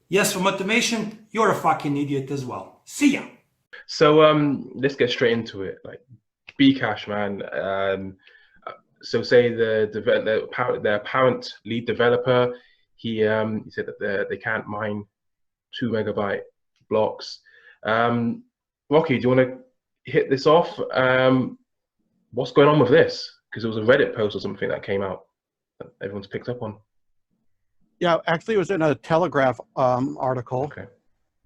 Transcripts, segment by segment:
Yes, from automation, you're a fucking idiot as well. See ya. So let's get straight into it. Like BCASH, man. So say the apparent lead developer, he said that they can't mine 2 MB blocks. Rocky, do you want to hit this off? What's going on with this? Because it was a Reddit post or something that came out that everyone's picked up on. Yeah, actually, it was in a Telegraph article, Okay.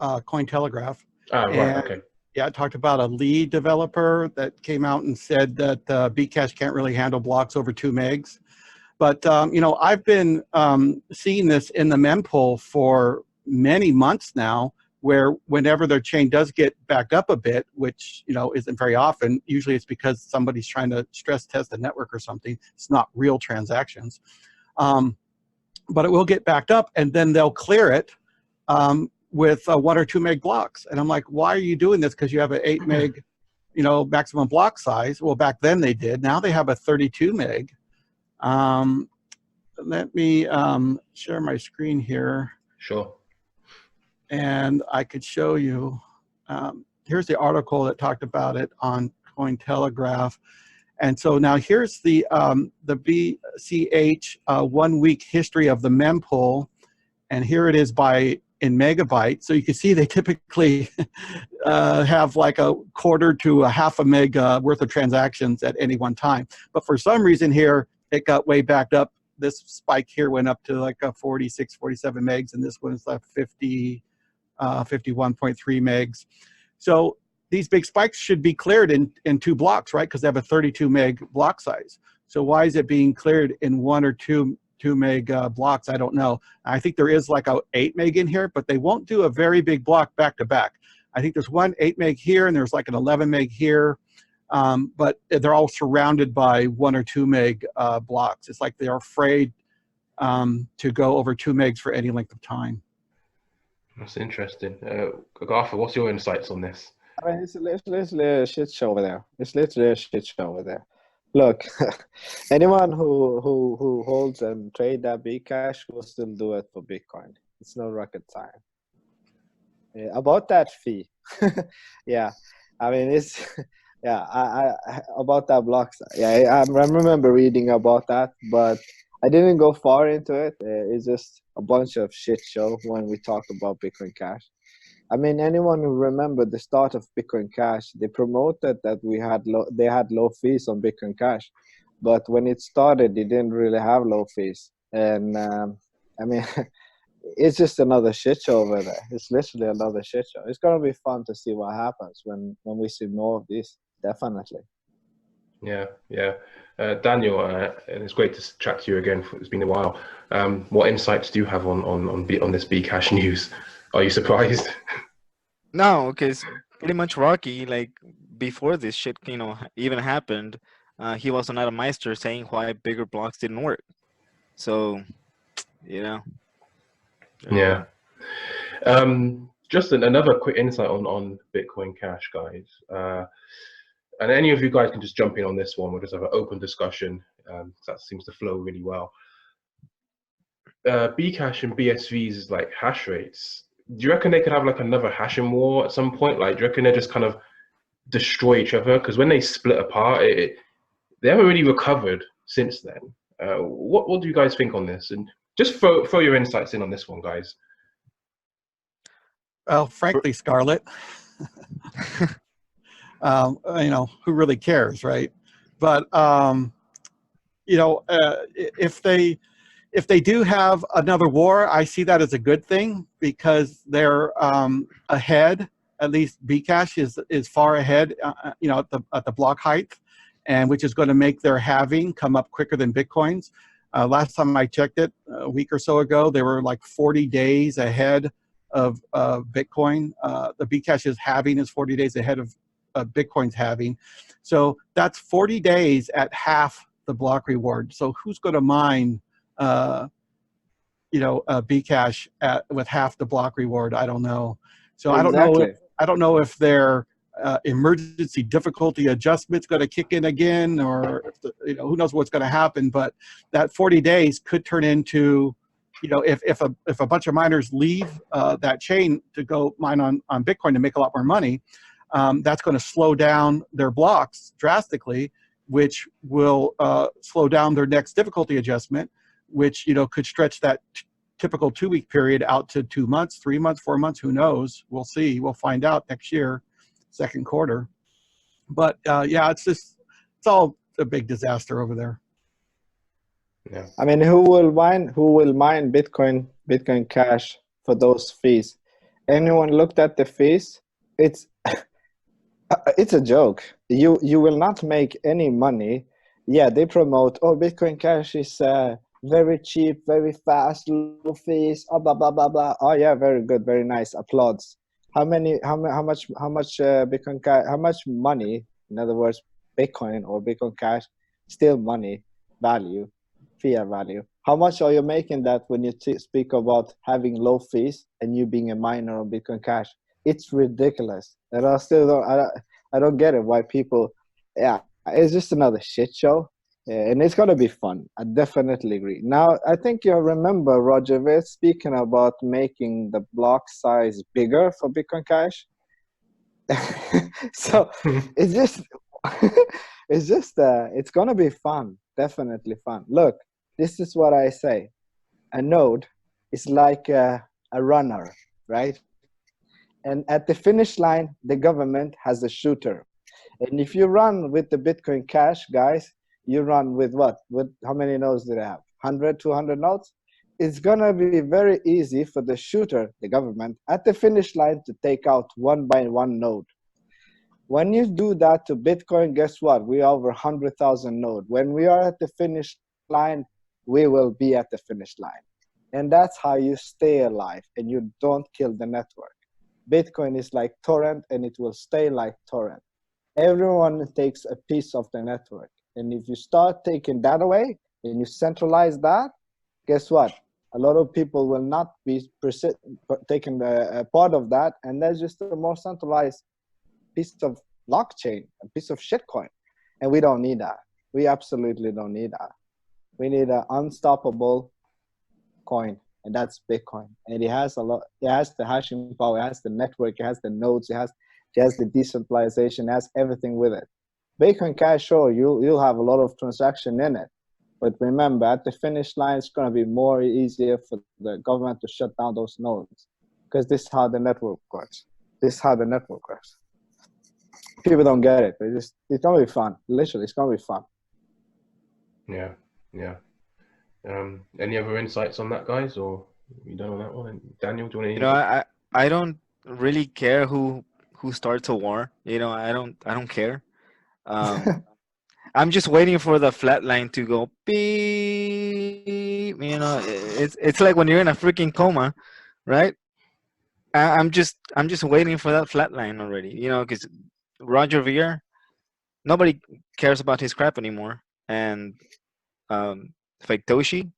Cointelegraph. Right. And, Okay. yeah, it talked about a lead developer that came out and said that BCASH can't really handle blocks over 2 megs. But, you know, I've been seeing this in the mempool for many months now, where whenever their chain does get backed up a bit, which, you know, isn't very often, usually it's because somebody's trying to stress test the network or something. It's not real transactions. But it will get backed up, and then they'll clear it with 1 or 2 meg blocks. And I'm like, why are you doing this? Because you have an 8 meg, you know, maximum block size. Well, back then they did. Now they have a 32 meg. Let me share my screen here. Sure. And I could show you. Here's the article that talked about it on Cointelegraph. And so now here's the BCH 1 week history of the mempool, and here it is in megabytes. So you can see they typically have like a quarter to a half a meg worth of transactions at any one time. But for some reason here, it got way backed up. This spike here went up to like a 46, 47 megs, and this one's like 50, 51.3 megs. So these big spikes should be cleared in 2 blocks, right? Because they have a 32 meg block size. So why is it being cleared in 1 or 2 meg blocks? I don't know. I think there is like a 8 meg in here, but they won't do a very big block back to back. I think there's one 8 meg here, and there's like an 11 meg here. But they're all surrounded by 1 or 2 meg blocks. It's like they're afraid to go over 2 megs for any length of time. That's interesting. Agartha, what's your insights on this? I mean, it's literally a shit show over there. It's literally a shit show over there. Look, anyone who holds and trade that BCASH will still do it for Bitcoin. It's no rocket science. About that fee, yeah. I mean, it's yeah. I about that block size. Yeah, I remember reading about that, but I didn't go far into it. It's just a bunch of shit show when we talk about Bitcoin Cash. I mean, anyone who remember the start of Bitcoin Cash, they promoted that they had low fees on Bitcoin Cash, but when it started, they didn't really have low fees. And I mean, it's just another shit show over there. It's literally another shit show. It's gonna be fun to see what happens when we see more of this. Definitely. Yeah. Daniel, and it's great to chat to you again. It's been a while. What insights do you have on this BCASH news? Are you surprised? No, because pretty much Rocky, like before this shit, you know, even happened, he was on Atomizer saying why bigger blocks didn't work. So, you know. Yeah. Just another quick insight on Bitcoin Cash, guys. And any of you guys can just jump in on this one. We'll just have an open discussion. That seems to flow really well. BCASH and BSVs is like hash rates. Do you reckon they could have like another hashing war at some point? Like, do you reckon they just kind of destroy each other? Because when they split apart, they haven't really recovered since then. What do you guys think on this? And just throw your insights in on this one, guys. Well, frankly, Scarlett, you know, who really cares, right? But you know, if they do have another war, I see that as a good thing because they're ahead. At least BCASH is far ahead, you know, at the block height, and which is going to make their halving come up quicker than Bitcoin's. Last time I checked it, a week or so ago, they were like 40 days ahead of Bitcoin. The BCASH's halving is 40 days ahead of Bitcoin's halving. So that's 40 days at half the block reward. So who's going to mine, you know, BCASH with half the block reward? I don't know. So Exactly. I don't know if their emergency difficulty adjustment's going to kick in again, or if you know, who knows what's going to happen. But that 40 days could turn into if a bunch of miners leave that chain to go mine on Bitcoin to make a lot more money, that's going to slow down their blocks drastically, which will slow down their next difficulty adjustment, which could stretch that typical 2-week period out to 2 months, 3 months, 4 months. Who knows? We'll see. We'll find out next year, second quarter. But yeah, it's all a big disaster over there. Yeah. I mean, who will mine Bitcoin Cash for those fees? Anyone looked at the fees? It's it's a joke. You will not make any money. Yeah, they promote, oh, Bitcoin Cash is very cheap, very fast, low fees, blah blah blah blah. Oh yeah, very good, very nice. Applause. How much Bitcoin Cash? How much money? In other words, Bitcoin or Bitcoin Cash, still money value, fiat value. How much are you making that when you speak about having low fees and you being a miner on Bitcoin Cash? It's ridiculous, and I still don't get it why people. Yeah, it's just another shit show. And it's gonna be fun. I definitely agree. Now, I think you remember Roger, we're speaking about making the block size bigger for Bitcoin Cash. So it's just, it's gonna be fun. Definitely fun. Look, this is what I say. A node is like a runner, right? And at the finish line, the government has a shooter. And if you run with the Bitcoin Cash, guys, you run with what? With how many nodes do they have? 100, 200 nodes? It's going to be very easy for the shooter, the government, at the finish line to take out one by one node. When you do that to Bitcoin, guess what? We are over 100,000 nodes. When we are at the finish line, we will be at the finish line. And that's how you stay alive and you don't kill the network. Bitcoin is like torrent and it will stay like torrent. Everyone takes a piece of the network. And if you start taking that away and you centralize that, guess what? A lot of people will not be taking a part of that. And that's just a more centralized piece of blockchain, a piece of shitcoin. And we don't need that. We absolutely don't need that. We need an unstoppable coin, and that's Bitcoin. And it has a lot. It has the hashing power. It has the network. It has the nodes. It has the decentralization. It has everything with it. Bitcoin Cash, sure, you'll have a lot of transaction in it, but remember, at the finish line, it's going to be more easier for the government to shut down those nodes, because this is how the network works. This is how the network works. People don't get it. It's going to be fun. Literally, it's going to be fun. Yeah, yeah. Any other insights on that, guys, or are you done on that one? Daniel, do you want to? I don't really care who starts a war. I don't care. I'm just waiting for the flat line to go beep. It's like when you're in a freaking coma, right? I'm just waiting for that flat line already. Because Roger Ver, nobody cares about his crap anymore, and Fake Toshi,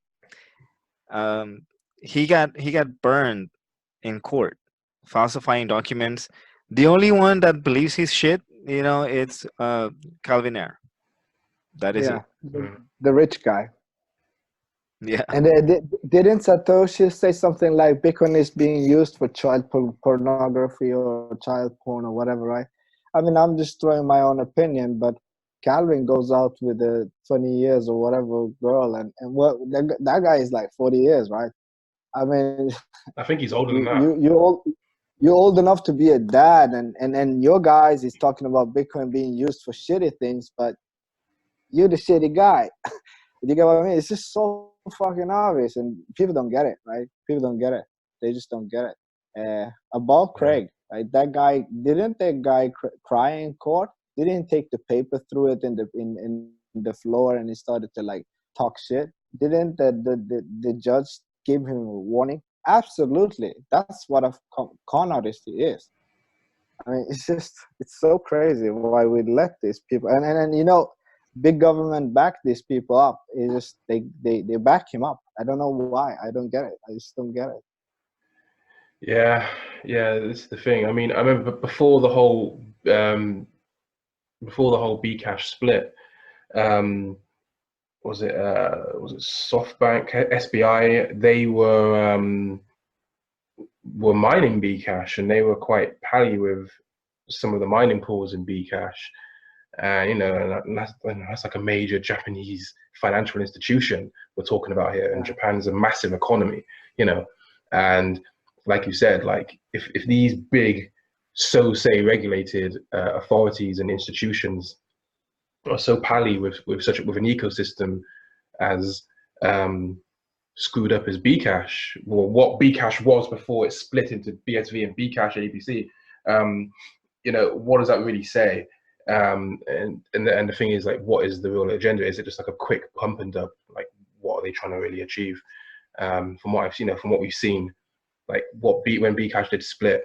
he got burned in court, falsifying documents. The only one that believes his shit, it's Calvin Ayre. That is it. The rich guy. Yeah. And didn't Satoshi say something like Bitcoin is being used for child pornography or child porn or whatever, right? I mean, I'm just throwing my own opinion, but Calvin goes out with a 20 years or whatever girl, and what that guy is like 40 years, right? I mean, I think he's older than that. You're old enough to be a dad, and your guys is talking about Bitcoin being used for shitty things, but you're the shitty guy. You get what I mean? It's just so fucking obvious, and people don't get it, right? People don't get it. They just don't get it. About Craig, right? That guy, didn't that guy cry in court? Didn't take the paper, threw it in the floor, and he started to like talk shit? Didn't the judge give him a warning? Absolutely. That's what a con artist is. I mean, it's so crazy why we let these people, and big government back these people up. It's just they back him up. I don't know why. I don't get it. I just don't get it. Yeah, this is the thing. I mean, I remember before the whole BCASH split, was it SoftBank, SBI? They were mining BCASH, and they were quite pally with some of the mining pools in BCASH. You know, and that's like a major Japanese financial institution we're talking about here, and Japan's a massive economy, you know, and like you said, like if these big, so say regulated authorities and institutions are so pally with an ecosystem as screwed up as BCASH, or what BCASH was before it split into BSV and BCASH ABC, you know, what does that really say? And the thing is, like, what is the real agenda? Is it just like a quick pump and dump? Like, what are they trying to really achieve? From what I've seen, from what we've seen, like when BCASH did split,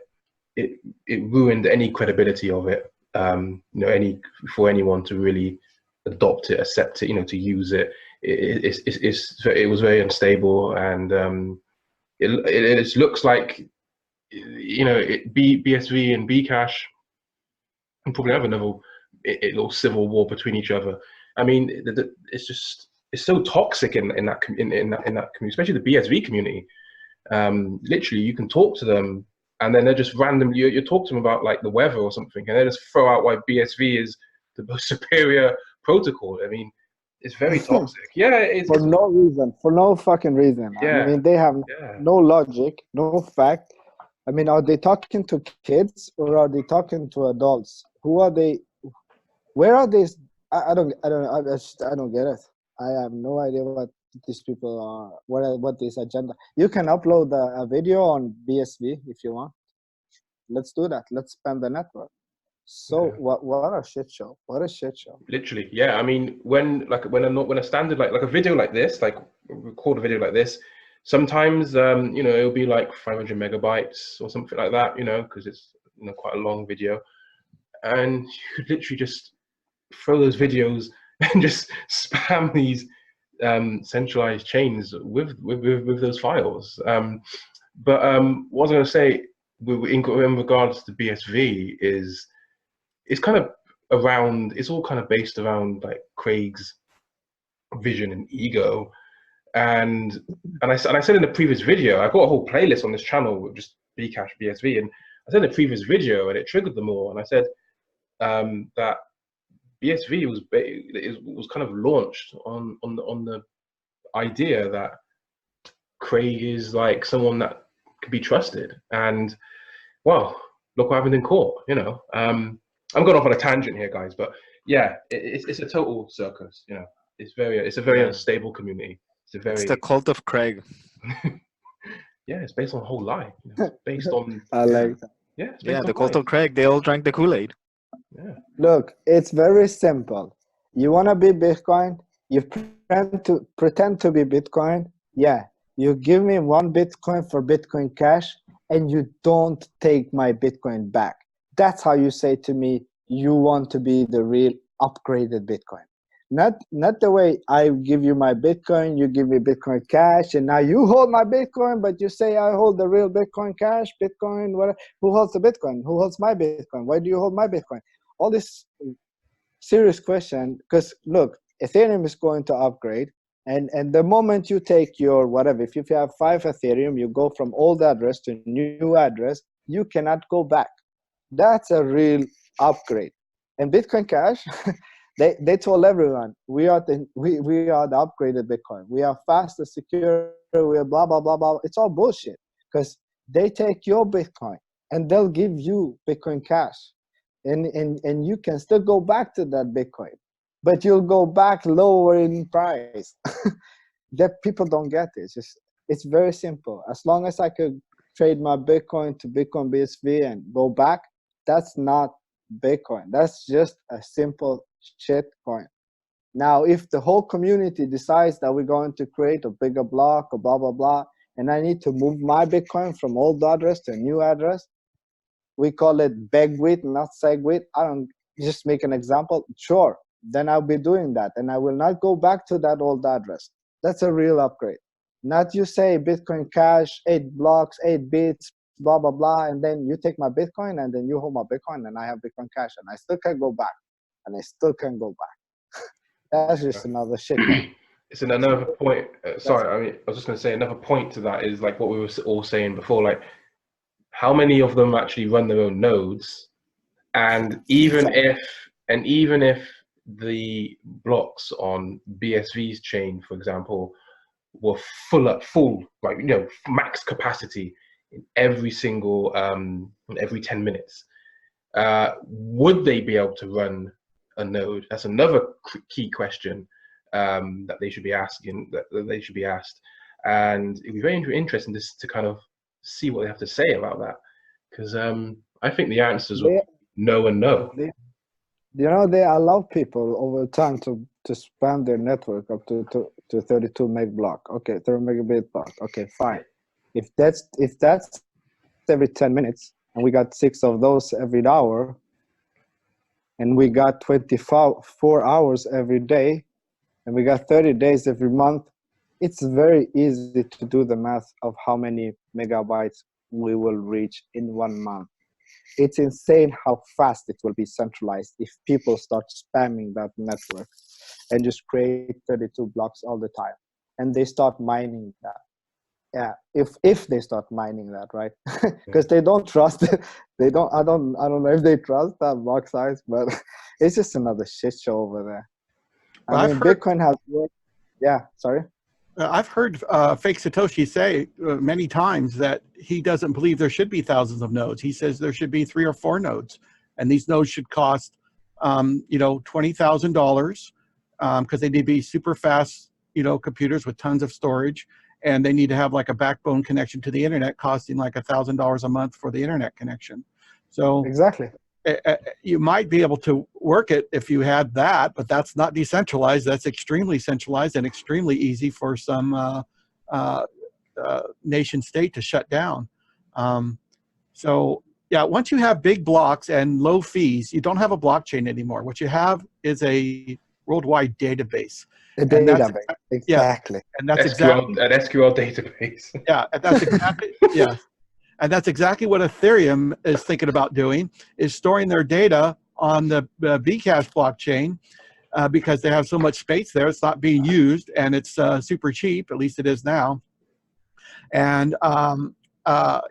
it ruined any credibility of it. You know, for anyone to really adopt it, accept it, you know, to use it. It was very unstable, and it looks like, you know, BSV and BCASH and probably have another little civil war between each other. I mean, it's so toxic in that community, especially the BSV community. Literally, you can talk to them, and then they're just random. You talk to them about like the weather or something, and they just throw out why BSV is the most superior protocol. I mean, it's very toxic. Yeah, for no reason, for no fucking reason. Yeah, I mean, they have no logic, no fact. I mean, are they talking to kids or are they talking to adults? Who are they? Where are these? I don't get it. I have no idea what these people are. What this agenda? You can upload a video on BSV if you want. Let's do that. Let's spam the network. So what a shit show! What a shit show! Literally, yeah. I mean, when a standard like a video like this, like record a video like this, sometimes you know, it'll be like 500 megabytes or something like that, you know, because it's, you know, quite a long video, and you could literally just throw those videos and just spam these centralized chains with those files. But what I was going to say in regards to BSV is, it's kind of around, it's all kind of based around like Craig's vision and ego. And I said in the previous video, I've got a whole playlist on this channel with just BCASH, BSV, and I said in the previous video, and it triggered them all. And I said that BSV was kind of launched on the idea that Craig is like someone that could be trusted. And well, look what happened in court, you know. I'm going off on a tangent here, guys, but yeah, it's a total circus, you know. It's a very unstable community. It's the cult of Craig. Yeah, it's based on a whole lie. You know, it's based on. I like that. Yeah, Yeah, the cult of Craig. They all drank the Kool-Aid. Yeah. Look, it's very simple. You want to be Bitcoin? You pretend to be Bitcoin. Yeah, you give me 1 Bitcoin for Bitcoin Cash, and you don't take my Bitcoin back. That's how you say to me, you want to be the real upgraded Bitcoin. Not the way I give you my Bitcoin, you give me Bitcoin Cash, and now you hold my Bitcoin, but you say I hold the real Bitcoin Cash, Bitcoin, whatever. Who holds the Bitcoin? Who holds my Bitcoin? Why do you hold my Bitcoin? All this serious question, because look, Ethereum is going to upgrade, and the moment you take your whatever, if you have 5 Ethereum, you go from old address to new address, you cannot go back. That's a real upgrade. And Bitcoin Cash, they told everyone, we are the upgraded Bitcoin. We are faster, secure, we are blah blah blah blah. It's all bullshit, because they take your Bitcoin and they'll give you Bitcoin Cash, and you can still go back to that Bitcoin, but you'll go back lower in price. That people don't get this. It's very simple. As long as I could trade my Bitcoin to Bitcoin BSV and go back, that's not Bitcoin. That's just a simple shit coin. Now, if the whole community decides that we're going to create a bigger block or blah blah blah, and I need to move my Bitcoin from old address to a new address, we call it BegWit, not SegWit. I don't just make an example. Sure, then I'll be doing that, and I will not go back to that old address. That's a real upgrade. Not you say Bitcoin Cash, 8 blocks, 8 bits, blah blah blah, and then you take my Bitcoin and then you hold my Bitcoin and I have Bitcoin Cash and I still can go back, and I still can go back. That's just another shit coin. it's another point. Sorry, I mean, I was just going to say another point to that is like what we were all saying before. Like, how many of them actually run their own nodes? And even if the blocks on BSV's chain, for example, were full, like max capacity in every single every 10 minutes, would they be able to run a node? That's another key question that they should be asking. That they should be asked, and it'd be very interesting to kind of see what they have to say about that, because I think the answers will be no and no. They allow people over time to spam their network up to 32 meg block. Okay, 30 megabit block. Okay, fine. If that's every 10 minutes, and we got 6 of those every hour, and we got 24 hours every day, and we got 30 days every month, it's very easy to do the math of how many megabytes we will reach in 1 month. It's insane how fast it will be centralized if people start spamming that network and just create 32 blocks all the time, and they start mining that. Yeah, if they start mining that, right? Because they don't trust it. I don't know if they trust that block size, but it's just another shit show over there. Well, I mean, Bitcoin has worked. Yeah, sorry. I've heard fake Satoshi say many times that he doesn't believe there should be thousands of nodes. He says there should be 3 or 4 nodes, and these nodes should cost, $20,000 because they need to be super fast, computers with tons of storage, and they need to have like a backbone connection to the internet, costing like $1,000 a month for the internet connection. So exactly. You might be able to work it if you had that, but that's not decentralized. That's extremely centralized and extremely easy for some nation state to shut down. So yeah, once you have big blocks and low fees, you don't have a blockchain anymore. What you have is a worldwide database. A database, exactly. Yeah, and that's SQL, an SQL database. Yeah, and that's exactly yeah. And that's exactly what Ethereum is thinking about doing, is storing their data on the BCASH blockchain because they have so much space there. It's not being used, and it's super cheap, at least it is now. And,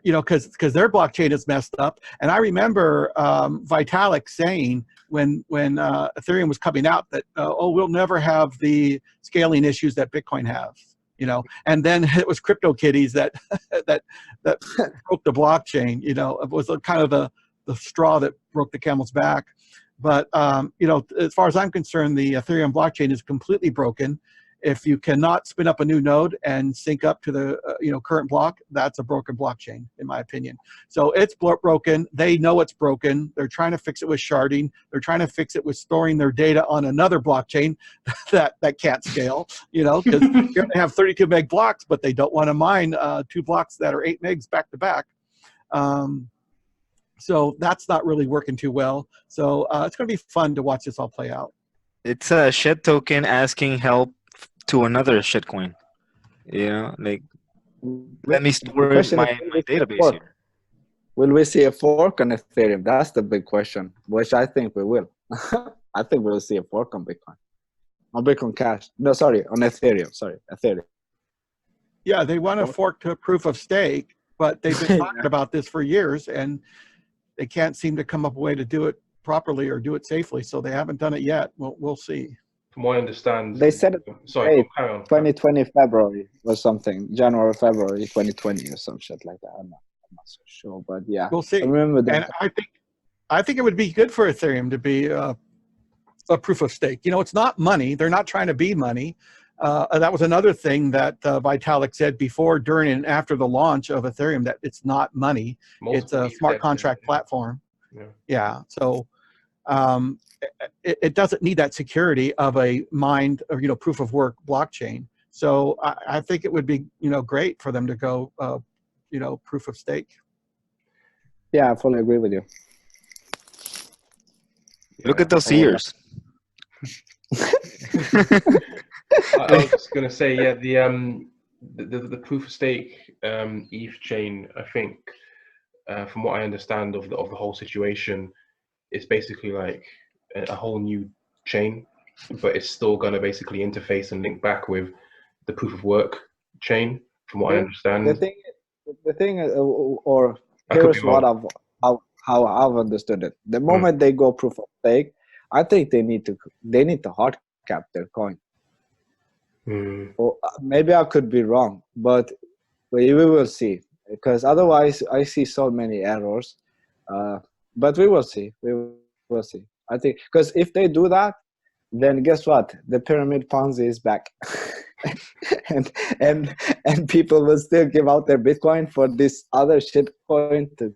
because their blockchain is messed up. And I remember Vitalik saying when Ethereum was coming out that, we'll never have the scaling issues that Bitcoin has. And then it was CryptoKitties that broke the blockchain. It was kind of the straw that broke the camel's back. But as far as I'm concerned, the Ethereum blockchain is completely broken. If you cannot spin up a new node and sync up to the current block, that's a broken blockchain, in my opinion. So it's broken. They know it's broken. They're trying to fix it with sharding. They're trying to fix it with storing their data on another blockchain that can't scale. Because you're going to have 32 meg blocks, but they don't want to mine 2 blocks that are 8 megs back to back. So that's not really working too well. So it's going to be fun to watch this all play out. It's a shit token asking help to another shitcoin. Like, let me store my database here. Will we see a fork on Ethereum? That's the big question, which I think we will. I think we'll see a fork on Bitcoin. On Bitcoin Cash. No, sorry, on Ethereum. Sorry, Ethereum. Yeah, they want to fork to proof of stake, but they've been talking about this for years, and they can't seem to come up with a way to do it properly or do it safely, so they haven't done it yet. We'll see. From what I understand, they said it. Sorry, carry on. 2020 February or something, January, February 2020 or some shit like that. I'm not so sure, but yeah, we'll see. I remember that. And I think it would be good for Ethereum to be a proof of stake. It's not money. They're not trying to be money. That was another thing that Vitalik said before, during, and after the launch of Ethereum, that it's not money. It's a smart contract platform. Yeah. So it doesn't need that security of a mined or proof of work blockchain. So I think it would be great for them to go proof of stake. Yeah, I fully agree with you. Look at those ears. I was just gonna say, yeah, the proof of stake ETH chain, I think, from what I understand of the whole situation, it's basically like a whole new chain. but it's still going to basically interface and link back with the proof of work chain, from what I understand. The thing is, or I could be here's what wrong. how I've understood it. The moment they go proof of stake, I think they need to hard cap their coin. Or maybe I could be wrong, but we will see. Because otherwise, I see so many errors. But we will see. We will see. I think because if they do that, then guess what? The pyramid Ponzi is back, and people will still give out their Bitcoin for this other shit coin to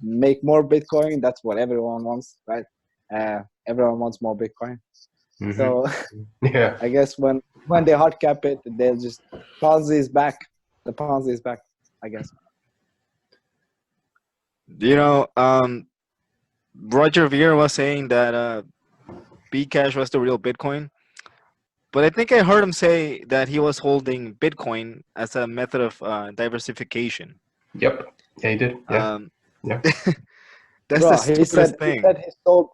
make more Bitcoin. That's what everyone wants, right? Everyone wants more Bitcoin. So Yeah, I guess when they hard cap it, they'll just Ponzi is back. The Ponzi is back, I guess. You know, Roger Ver was saying that BCASH was the real Bitcoin, but I think I heard him say that he was holding Bitcoin as a method of diversification. Yep. Yeah, he did. Yeah. Yeah. That's Bro, the stupidest thing.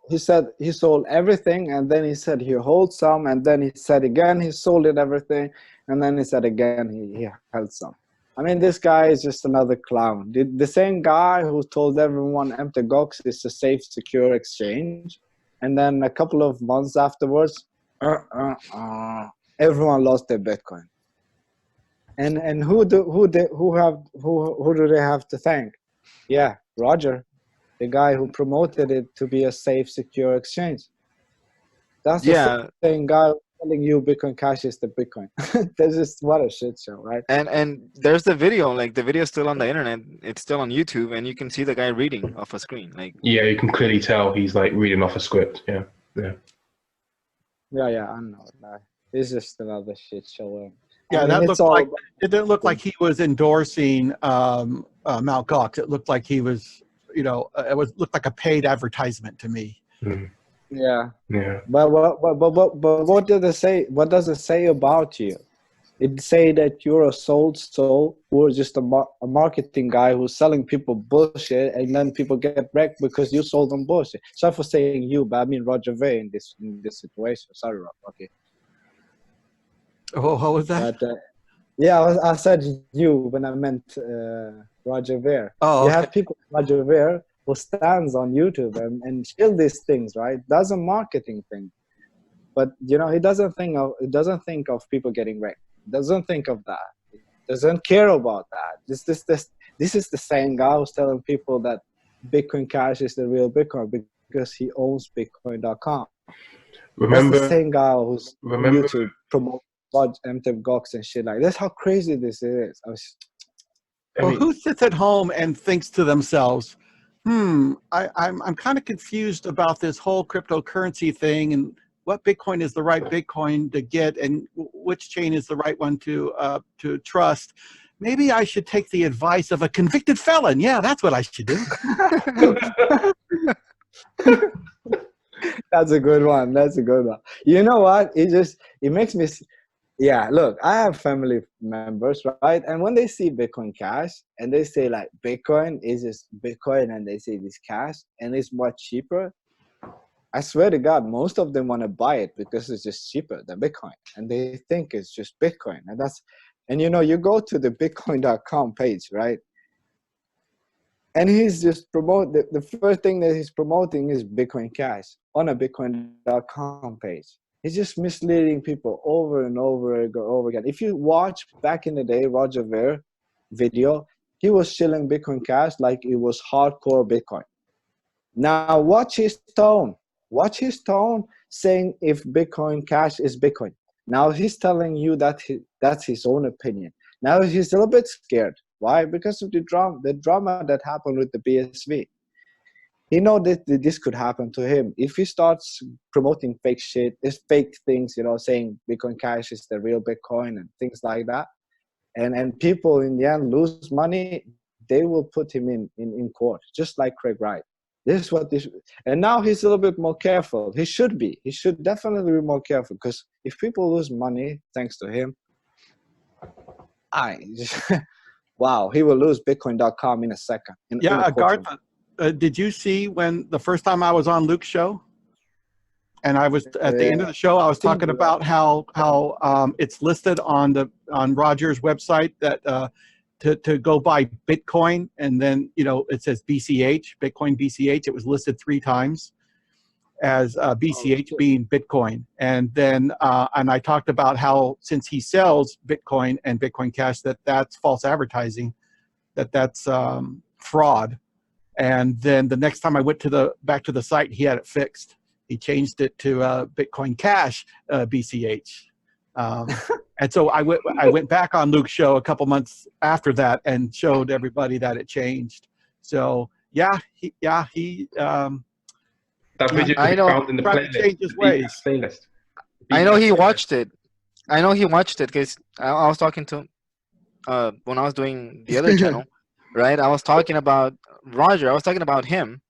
He said he sold everything, and then he said he holds some, and then he said again he sold it everything, and then he said again he held some. I mean, this guy is just another clown. The same guy who told everyone MTGOX is a safe, secure exchange, and then a couple of months afterwards, everyone lost their Bitcoin. And who do they have to thank? Yeah, Roger, the guy who promoted it to be a safe, secure exchange. That's the same guy telling you Bitcoin Cash is the Bitcoin. That's just what a shit show, right? And there's the video, like the video is still on the internet. It's still on YouTube, and you can see the guy reading off a screen. Like, yeah, you can clearly tell he's like reading off a script. Yeah, yeah. Yeah, I know. It's just another shit show. Yeah, that looked like it didn't look like he was endorsing Mt. Gox. It looked like he was, looked like a paid advertisement to me. Yeah. Yeah. But what did it say? What does it say about you? It say that you're a sold soul or just a marketing guy who's selling people bullshit, and then people get wrecked because you sold them bullshit. Sorry for saying you, but I mean Roger Ver in this situation. Sorry, Rob. Okay. Oh, what was that? But, yeah, I said you when I meant Roger Ver. Oh, you have people like Roger Ver who stands on YouTube and shield these things, right? Does a marketing thing, but he doesn't think of people getting wrecked. Doesn't think of that. Doesn't care about that. This is the same guy who's telling people that Bitcoin Cash is the real Bitcoin because he owns Bitcoin.com. Remember, that's the same guy who's on YouTube promote MTGOX and shit like. That's how crazy this is. Well, who sits at home and thinks to themselves, I'm kind of confused about this whole cryptocurrency thing and what Bitcoin is the right Bitcoin to get and which chain is the right one to trust. Maybe I should take the advice of a convicted felon. Yeah, that's what I should do. That's a good one. That's a good one. You know what? It makes me. Yeah, look, I have family members, right? And when they see Bitcoin Cash and they say like Bitcoin is just Bitcoin and they say this cash and it's much cheaper, I swear to God, most of them want to buy it because it's just cheaper than Bitcoin. And they think it's just Bitcoin. And you go to the Bitcoin.com page, right? And he's just the first thing that he's promoting is Bitcoin Cash on a Bitcoin.com page. He's just misleading people over and over again. If you watch back in the day, Roger Ver video, he was shilling Bitcoin Cash like it was hardcore Bitcoin. Now watch his tone. Watch his tone saying if Bitcoin Cash is Bitcoin. Now he's telling you that that's his own opinion. Now he's a little bit scared. Why? Because of the drama that happened with the BSV. He knows that this could happen to him. If he starts promoting fake shit, fake things, saying Bitcoin Cash is the real Bitcoin and things like that, and people in the end lose money, they will put him in court, just like Craig Wright. This is what this, and now he's a little bit more careful. He should be. He should definitely be more careful because if people lose money thanks to him, wow, he will lose Bitcoin.com in a second. Agartha, did you see when the first time I was on Luke's show? And I was at the end of the show. I was talking about how it's listed on Roger's website that to go buy Bitcoin, and then it says BCH, Bitcoin BCH. It was listed 3 times as BCH being Bitcoin, and then and I talked about how since he sells Bitcoin and Bitcoin Cash, that's false advertising, that's fraud. And then the next time I went back to the site, he had it fixed. He changed it to Bitcoin Cash BCH. And so I went back on Luke's show a couple months after that and showed everybody that it changed. So that video I know. found in the Trying to change his ways. playlist. I know he watched it. I know he watched it because I was talking to when I was doing the other channel, right? I was talking about Roger. I was talking about him,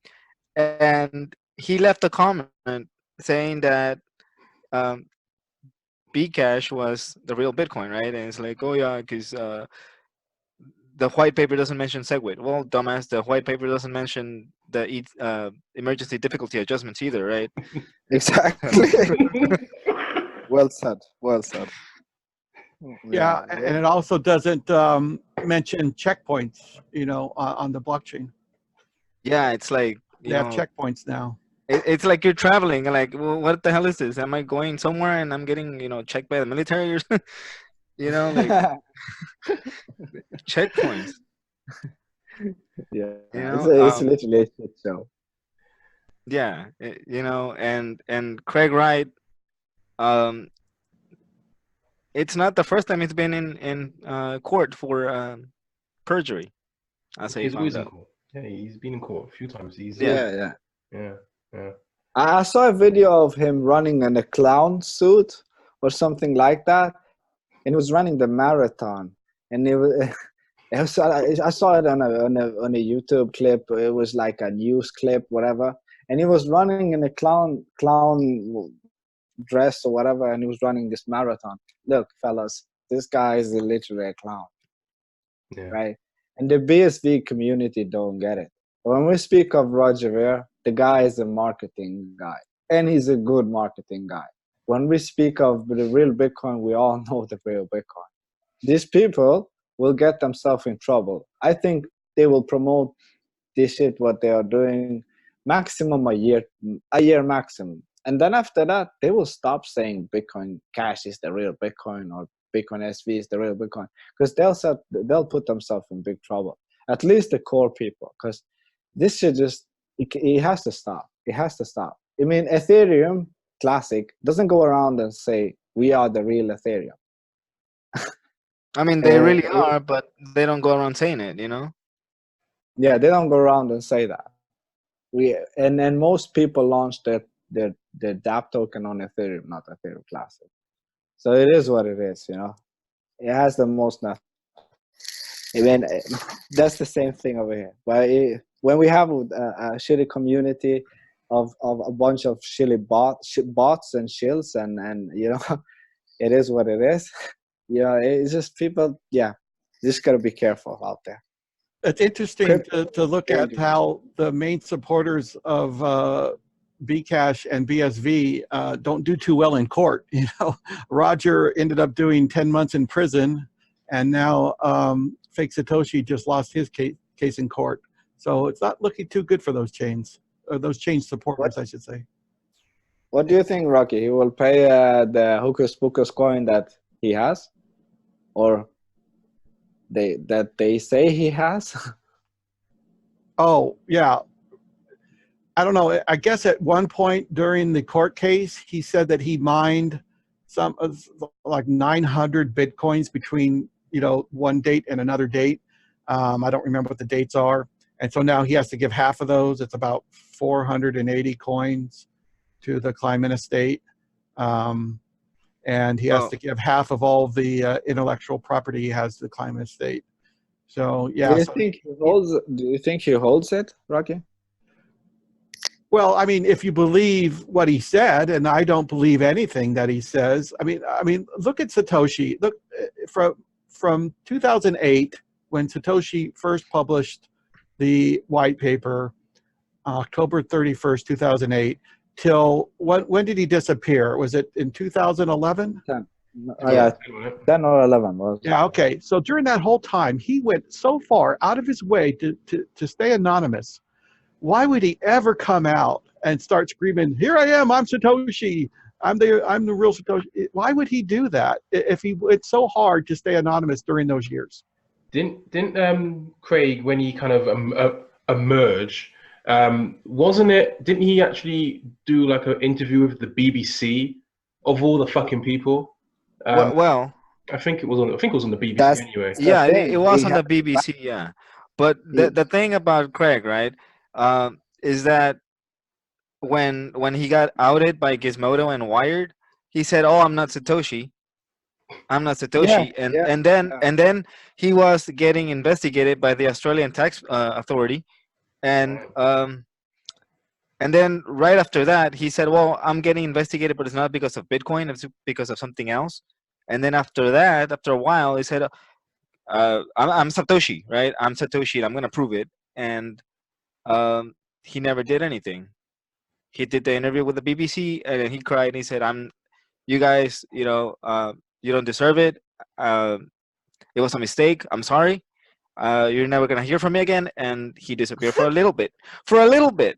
and he left a comment saying that BCASH was the real Bitcoin, right? And it's like, oh yeah, because the white paper doesn't mention SegWit. Well, dumbass, the white paper doesn't mention the emergency difficulty adjustments either, right? Exactly. Well said. Well said. Yeah, and it also doesn't mention checkpoints, on the blockchain. Yeah, it's like They have checkpoints now. It's like you're traveling, and like, well, what the hell is this? Am I going somewhere and I'm getting, checked by the military or something? Like checkpoints. Yeah, it's literally a shit show. Yeah, and Craig Wright, it's not the first time he's been in court for perjury. He's always in court. Yeah, he's been in court a few times. Yeah. Yeah. I saw a video of him running in a clown suit or something like that, and he was running the marathon. And I saw it on a YouTube clip. It was like a news clip, whatever. And he was running in a clown dress or whatever, and he was running this marathon. Look, fellas, this guy is literally a clown, right? And the BSV community don't get it. When we speak of Roger Ver, the guy is a marketing guy, and he's a good marketing guy. When we speak of the real Bitcoin, we all know the real Bitcoin. These people will get themselves in trouble. I think they will promote this shit, what they are doing, maximum a year maximum. And then after that, they will stop saying Bitcoin Cash is the real Bitcoin or Bitcoin SV is the real Bitcoin, because they'll put themselves in big trouble. At least the core people, because this shit it has to stop. It has to stop. I mean, Ethereum Classic doesn't go around and say we are the real Ethereum. I mean, they really are, but they don't go around saying it, Yeah, they don't go around and say that. And most people launch their DApp token on Ethereum, not Ethereum Classic. So it is what it is, It has the most nothing. I mean, that's the same thing over here. But when we have a shitty community of a bunch of shitty bots and shills, and it is what it is. It's just people. Yeah, just gotta be careful out there. It's interesting to look at how the main supporters of BCASH and BSV don't do too well in court. Roger ended up doing 10 months in prison, and now Fake Satoshi just lost his case in court. So it's not looking too good for those chains, or those chain supporters, I should say. What do you think, Rocky? He will pay the Hocus Pocus coin that he has, or that they say he has? Oh, yeah. I don't know. I guess at one point during the court case, he said that he mined some like 900 Bitcoins between, one date and another date. I don't remember what the dates are. And so now he has to give half of those. It's about 480 coins to the Kleiman estate. And he has to give half of all the intellectual property he has to the Kleiman estate. So, yeah. Do you think he holds it, Rocky? Well, I mean, if you believe what he said, and I don't believe anything that he says. I mean, look at Satoshi. Look from 2008, when Satoshi first published the white paper, October 31st, 2008, till when did he disappear? Was it in 2011? 10. Yeah, 10 or 11 was. Yeah, okay. So during that whole time, he went so far out of his way to stay anonymous. Why would he ever come out and start screaming, "Here I am, I'm Satoshi, I'm the real Satoshi"? Why would he do that if he went so hard to stay anonymous during those years? Didn't Craig, when he kind of emerged, didn't he actually do like an interview with the BBC of all the fucking people? Well, I think it was on the BBC That's- anyway. yeah, thing. it was He on had- the BBC, yeah. But the thing about Craig, right, is that when he got outed by Gizmodo and Wired, he said, "Oh, I'm not Satoshi. I'm not Satoshi." And then he was getting investigated by the Australian Tax Authority, and then right after that, he said, "Well, I'm getting investigated, but it's not because of Bitcoin; it's because of something else." And then after that, after a while, he said, I'm Satoshi, right? I'm Satoshi, and I'm gonna prove it." And he never did anything. He did the interview with the BBC, and then he cried and he said, you guys, you don't deserve it. It was a mistake. I'm sorry. You're never gonna hear from me again." And he disappeared for a little bit,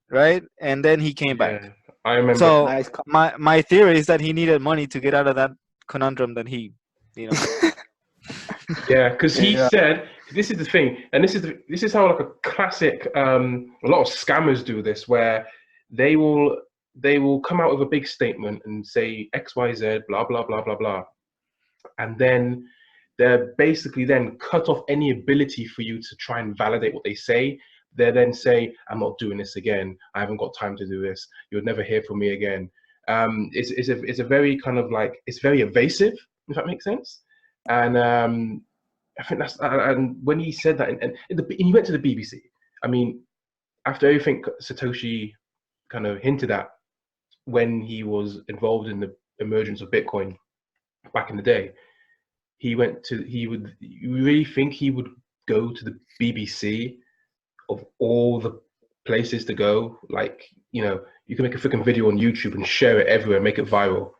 right? And then he came back. Yeah, I remember. So Nice. my theory is that he needed money to get out of that conundrum that he, Yeah, because he Yeah. said, this is the thing, and this is how like a classic, a lot of scammers do this, where they will come out with a big statement and say XYZ, blah blah blah blah blah, and then they're basically then cut off any ability for you to try and validate what they say. They then say, "I'm not doing this again. I haven't got time to do this. You'll never hear from me again." It's a very kind of like, it's very evasive, if that makes sense. And I think that's, and when he said that, and he went to the BBC. I mean, after everything Satoshi kind of hinted at when he was involved in the emergence of Bitcoin back in the day, you really think he would go to the BBC of all the places to go? Like, you can make a freaking video on YouTube and share it everywhere, make it viral.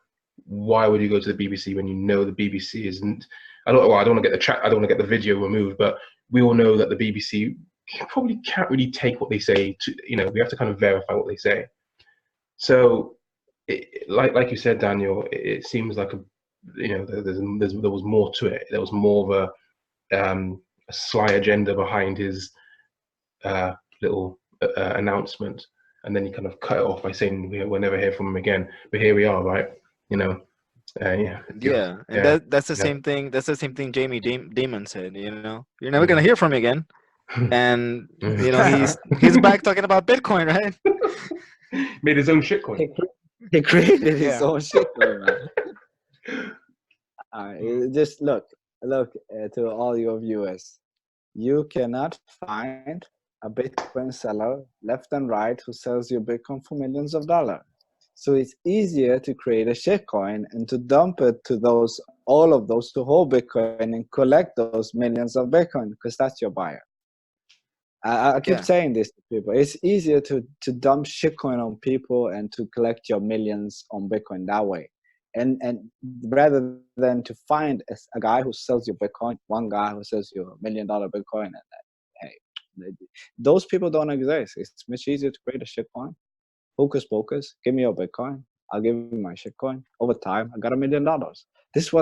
Why would you go to the BBC when you know the BBC isn't? I don't want to get I don't want to get the video removed, but we all know that the BBC probably can't really take what they say. We have to kind of verify what they say. So, like you said, Daniel, it seems like there was more to it. There was more of a sly agenda behind his little announcement, and then he kind of cut it off by saying we'll never hear from him again. But here we are, right? Yeah. And that's the same thing. That's the same thing Jamie Dimon said. You're never gonna hear from me again. And he's back talking about Bitcoin, right? Made his own shitcoin. He created his Yeah. own shitcoin, man. Just look to all your viewers. You cannot find a Bitcoin seller left and right who sells you Bitcoin for millions of dollars. So it's easier to create a shitcoin and to dump it to all of those who hold Bitcoin and collect those millions of Bitcoin, because that's your buyer. I keep saying this to people. It's easier to dump shitcoin on people and to collect your millions on Bitcoin that way. And rather than to find a guy who sells you Bitcoin, one guy who sells you $1 million Bitcoin, and those people don't exist. It's much easier to create a shitcoin. Hocus pocus, give me your Bitcoin, I'll give you my shitcoin. Over time, I got $1 million. This is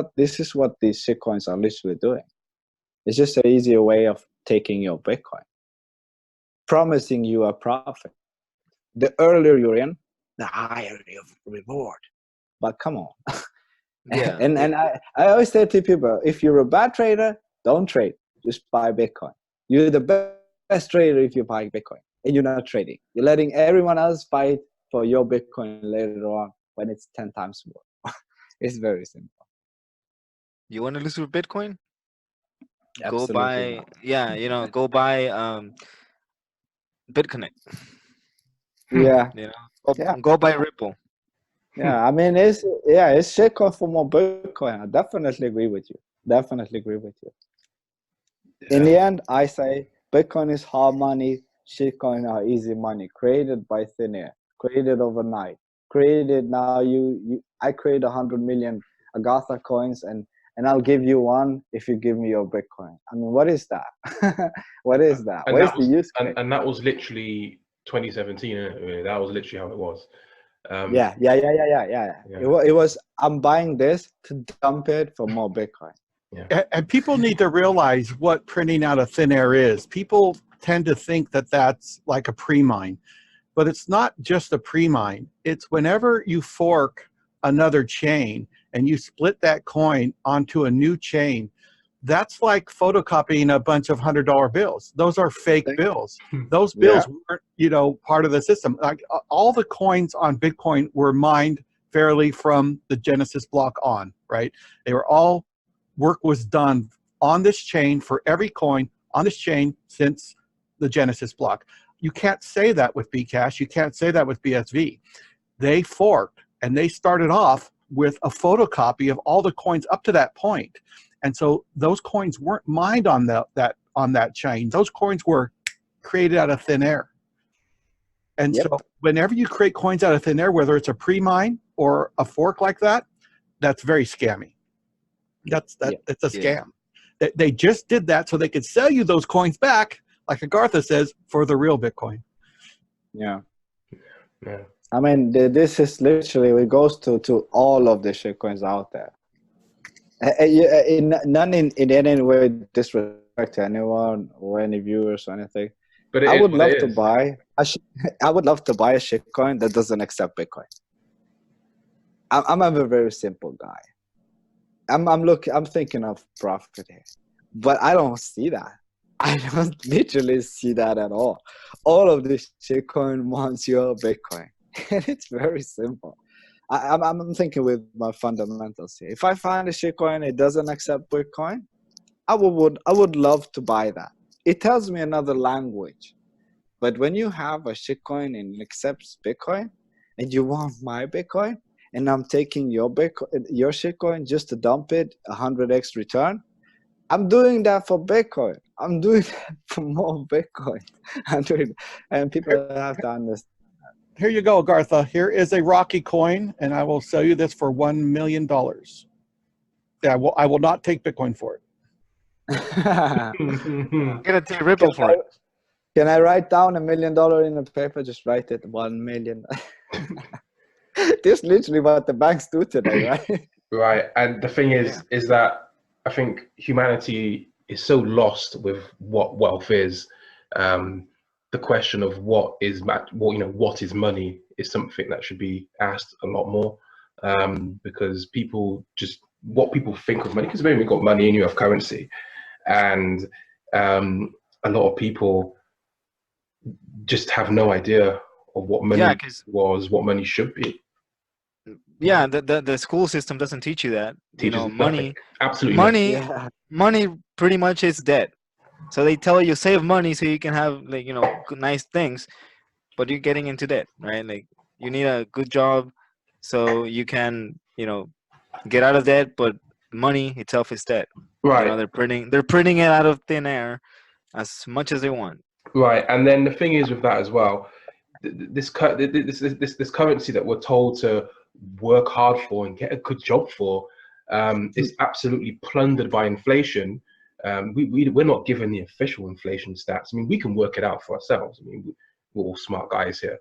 what these shitcoins are literally doing. It's just an easier way of taking your Bitcoin, promising you a profit. The earlier you're in, the higher your reward. But come on. Yeah. and I always say to people, if you're a bad trader, don't trade. Just buy Bitcoin. You're the best trader if you buy Bitcoin and you're not trading. You're letting everyone else fight for your Bitcoin later on when it's 10 times more. It's very simple. You want to lose with Bitcoin? Go Absolutely buy, not. go buy BitConnect. Yeah. Go buy Ripple. Yeah, I mean, it's shitcoin for more Bitcoin. I definitely agree with you. In the end, I say Bitcoin is hard money, shitcoin are easy money, created by thin air, created overnight, created now. I create 100 million Agartha coins, and I'll give you one if you give me your Bitcoin. I mean, what is that? What is that? And What is that the was, use case? and that was literally 2017. Really. That was literally how it was. Yeah. It was. I'm buying this to dump it for more Bitcoin. And people need to realize what printing out of thin air is. People tend to think that that's like a pre-mine, but it's not just a pre-mine. It's whenever you fork another chain and you split that coin onto a new chain, that's like photocopying a bunch of $100 bills. Those are fake bills. Those bills weren't, part of the system. Like all the coins on Bitcoin were mined fairly from the Genesis block on, right? They were all, work was done on this chain for every coin on this chain since the Genesis block. You can't say that with Bcash. You can't say that with BSV. They forked and they started off with a photocopy of all the coins up to that point. And so those coins weren't mined on that chain. Those coins were created out of thin air. And so whenever you create coins out of thin air, whether it's a pre-mine or a fork like that, that's very scammy. It's a scam. They just did that so they could sell you those coins back, like Agartha says, for the real Bitcoin. Yeah. I mean, this is literally, it goes to all of the shitcoins out there. None in any way disrespect to anyone or any viewers or anything. But I would love to buy a shitcoin that doesn't accept Bitcoin. I'm a very simple guy. I'm thinking of profit here, but I don't see that. I don't literally see that at all. All of this shitcoin wants your Bitcoin, and it's very simple. I'm thinking with my fundamentals here. If I find a shitcoin it doesn't accept Bitcoin, I would love to buy that. It tells me another language. But when you have a shitcoin and it accepts Bitcoin, and you want my Bitcoin, and I'm taking your shitcoin just to dump it 100x return, I'm doing that for Bitcoin. I'm doing that for more Bitcoin. And people have to understand. Here you go, Agartha. Here is a Rocky coin, and I will sell you this for $1 million. Yeah, I will not take Bitcoin for it. Get a T-Ripple for it. Can I write down $1 million in a paper? Just write it, 1 million. This is literally what the banks do today, right? Right. And the thing is that I think humanity is so lost with what wealth is. The question of what is money is something that should be asked a lot more, because what people think of money, because when you've got money and you have currency, and a lot of people just have no idea of what money was, what money should be. Yeah, the school system doesn't teach you that. Money, absolutely, money pretty much is debt. So they tell you save money so you can have nice things, but you're getting into debt, right? Like you need a good job so you can get out of debt, but money itself is debt. Right. They're printing it out of thin air as much as they want. Right, and then the thing is with that as well, this currency that we're told to work hard for and get a good job for is absolutely plundered by inflation. We're not given the official inflation stats. I mean, we can work it out for ourselves. I mean, we're all smart guys here,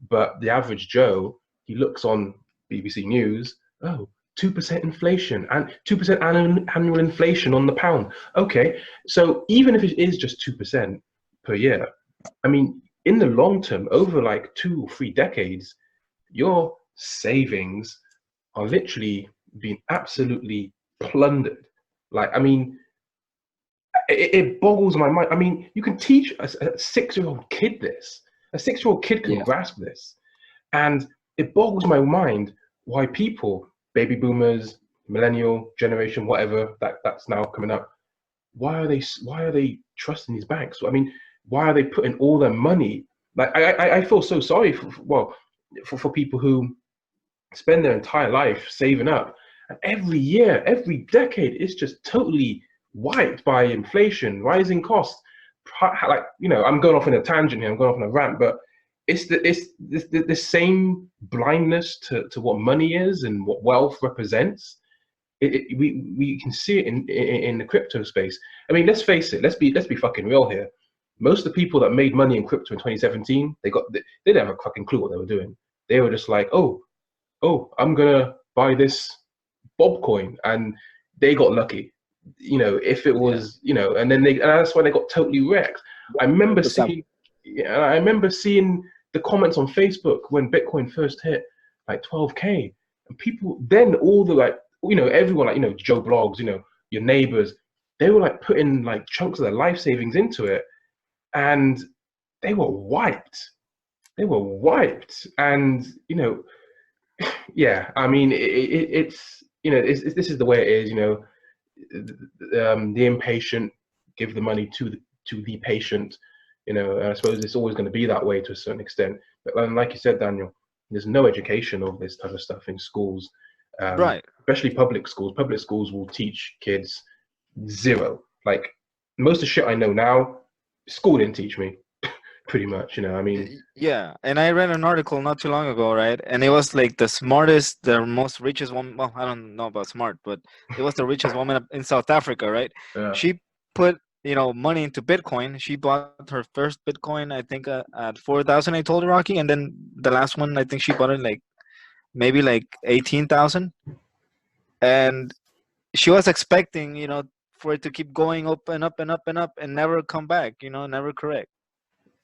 but the average Joe, he looks on BBC News, 2% inflation and 2% annual inflation on the pound. Okay, so even if it is just 2% per year, I mean, in the long term, over like 2 or 3 decades, your savings are literally being absolutely plundered. Like, I mean, it boggles my mind. I mean, you can teach a 6-year-old kid this. A 6-year-old kid can grasp this. And it boggles my mind why people, baby boomers, millennial generation, whatever that's now coming up, why are they trusting these banks? I mean, why are they putting all their money? Like, I feel so sorry for people who spend their entire life saving up, and every year, every decade, it's just totally wiped by inflation, rising costs. Like, I'm going off in a tangent here, I'm going off on a rant, but it's the same blindness to what money is and what wealth represents. We can see it in the crypto space. I mean, let's face it. Let's be fucking real here. Most of the people that made money in crypto in 2017, they didn't have a fucking clue what they were doing. They were just like, oh, I'm gonna buy this Bob coin, and they got lucky. You know, if it was, you know, and that's why they got totally wrecked. I remember seeing the comments on Facebook when Bitcoin first hit like 12K, and people then all the like, you know, everyone like, you know, Joe Blogs, you know, your neighbors, they were like putting like chunks of their life savings into it, and they were wiped. And you know, yeah, I mean, it's you know, this is the way it is. You know, the impatient give the money to the patient. You know, I suppose it's always going to be that way to a certain extent. But like you said, Daniel, there's no education of this type of stuff in schools, Right. especially public schools. Public schools will teach kids zero. Like most of the shit I know now, school didn't teach me. Pretty much, you know. I mean, Yeah, and I read an article not too long ago, right? And it was like the most richest woman. Well, I don't know about smart, but it was the richest woman in South Africa, right? yeah. She put, you know, money into Bitcoin. She bought her first Bitcoin, I think, at 4,000. I told her, Rocky, and then the last one, I think she bought it like maybe like 18,000, and she was expecting, you know, for it to keep going up and up and up and up and never come back, you know, never correct.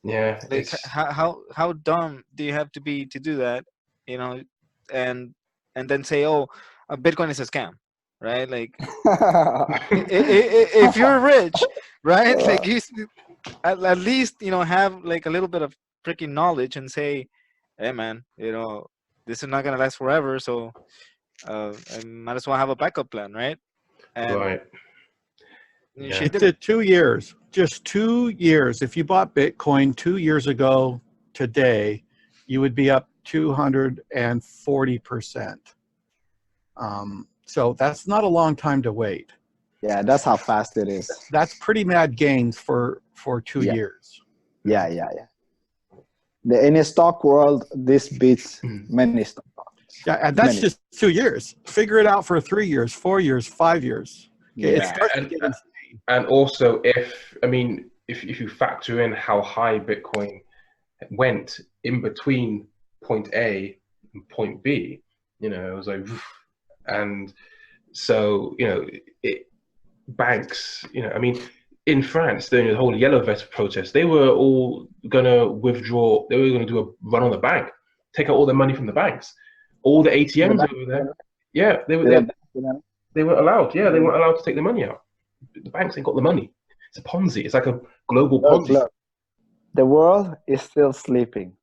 Yeah, Like how dumb do you have to be to do that, you know, and then say, oh, Bitcoin is a scam, right? Like if you're rich, right, like at least, you know, have like a little bit of freaking knowledge and say, hey man, you know, this is not gonna last forever, so I might as well have a backup plan, right? And right. she Yeah. did It's it. 2 years, just 2 years. If you bought Bitcoin 2 years ago today, you would be up 240%. So that's not a long time to wait. Yeah, that's how fast it is. That's pretty mad gains for 2 Yeah. years. Yeah. In a stock world, this beats many stocks. Yeah, and that's Many. just 2 years. Figure it out for 3 years, 4 years, 5 years. Okay, Yeah. it starts to get insane. And also, if you factor in how high Bitcoin went in between point A and point B, you know, it was like, and so, you know, banks, you know, I mean, in France during the whole yellow vest protest, they were all gonna withdraw. They were gonna do a run on the bank, take out all the money from the banks, all the ATMs over there. Yeah, they weren't allowed. Yeah, they weren't allowed to take the money out. The banks ain't got the money. It's a Ponzi. It's like a global Ponzi. Look, the world is still sleeping.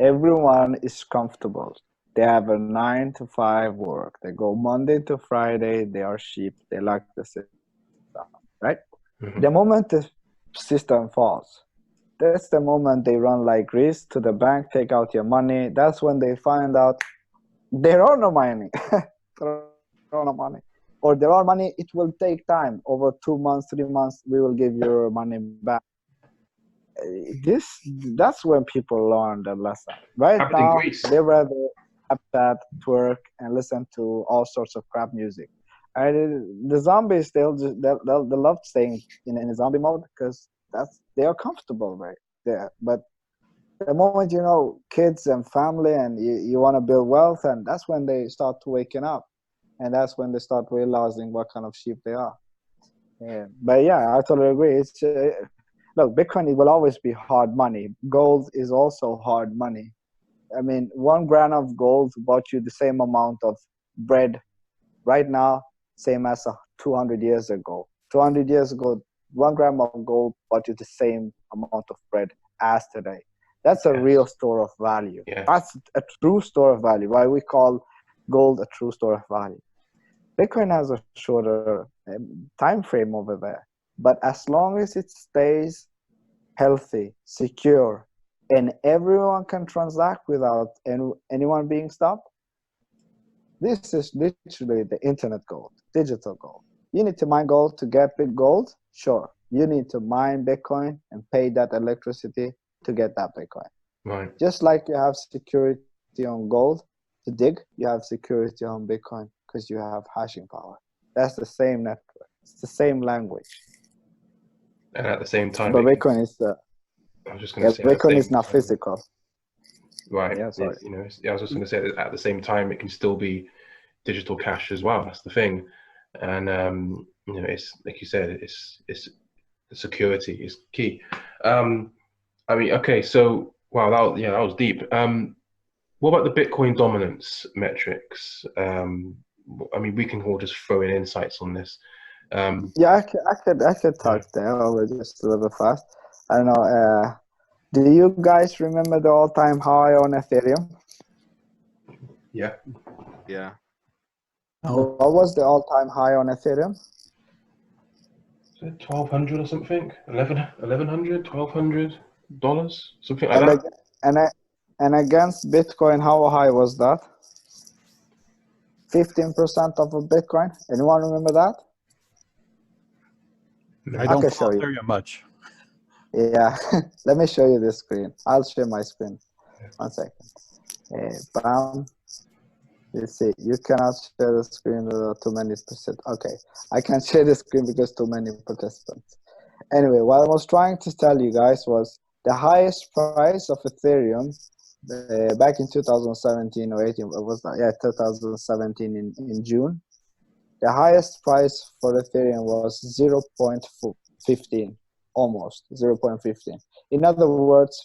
Everyone is comfortable. They have a 9 to 5 work. They go Monday to Friday. They are sheep. They like the system, right? Mhm. The moment the system falls, that's the moment they run like grease to the bank, take out your money. That's when they find out there are no money. There are no money. Or there are money, it will take time. Over 2 months, 3 months, we will give your money back. That's when people learn the lesson. Right Happened in now, Greece. they rather Snapchat, twerk, and listen to all sorts of crap music. And the zombies, they love staying in a zombie mode because they are comfortable right there. But the moment, you know, kids and family, and you want to build wealth, and that's when they start waking up, and that's when they start realizing what kind of sheep they are. Yeah. But yeah, I totally agree. It's look, Bitcoin, it will always be hard money. Gold is also hard money. I mean, 1 gram of gold bought you the same amount of bread right now, same as 200 years ago. 200 years ago, 1 gram of gold bought you the same amount of bread as today. That's a real store of value. Yeah. That's a true store of value. Why we call gold a true store of value. Bitcoin has a shorter time frame over there. But as long as it stays healthy, secure, and everyone can transact without anyone being stopped, this is literally the internet gold, digital gold. You need to mine gold to get big gold? Sure. You need to mine Bitcoin and pay that electricity to get that Bitcoin. Right. Just like you have security on gold to dig, you have security on Bitcoin because you have hashing power. That's the same network. It's the same language. And at the same time, But Bitcoin is I was just going to say, Bitcoin is not physical. Right. Yeah, sorry. You know, I was just going to say that at the same time, it can still be digital cash as well. That's the thing. And you know, it's like you said, it's the security is key. I mean, okay, so wow, that was deep. What about the Bitcoin dominance metrics? I mean, we can all just throw in insights on this. Yeah, I could talk there over just a little bit fast. I don't know. Do you guys remember the all-time high on Ethereum? Yeah. Yeah. Oh, What was the all-time high on Ethereum? Is it 1,200 or something? 1,100, $1,200, something like that. And against Bitcoin, how high was that? 15% of a Bitcoin. Anyone remember that? I don't can follow show you. Ethereum much. Yeah, let me show you this screen. I'll share my screen. 1 second. Bam. You see, you cannot share the screen with too many percent. Okay, I can share the screen because too many participants. Anyway, what I was trying to tell you guys was the highest price of Ethereum back in 2017 or 18. It was 2017 in June. The highest price for Ethereum was 0.15, almost 0.15. In other words,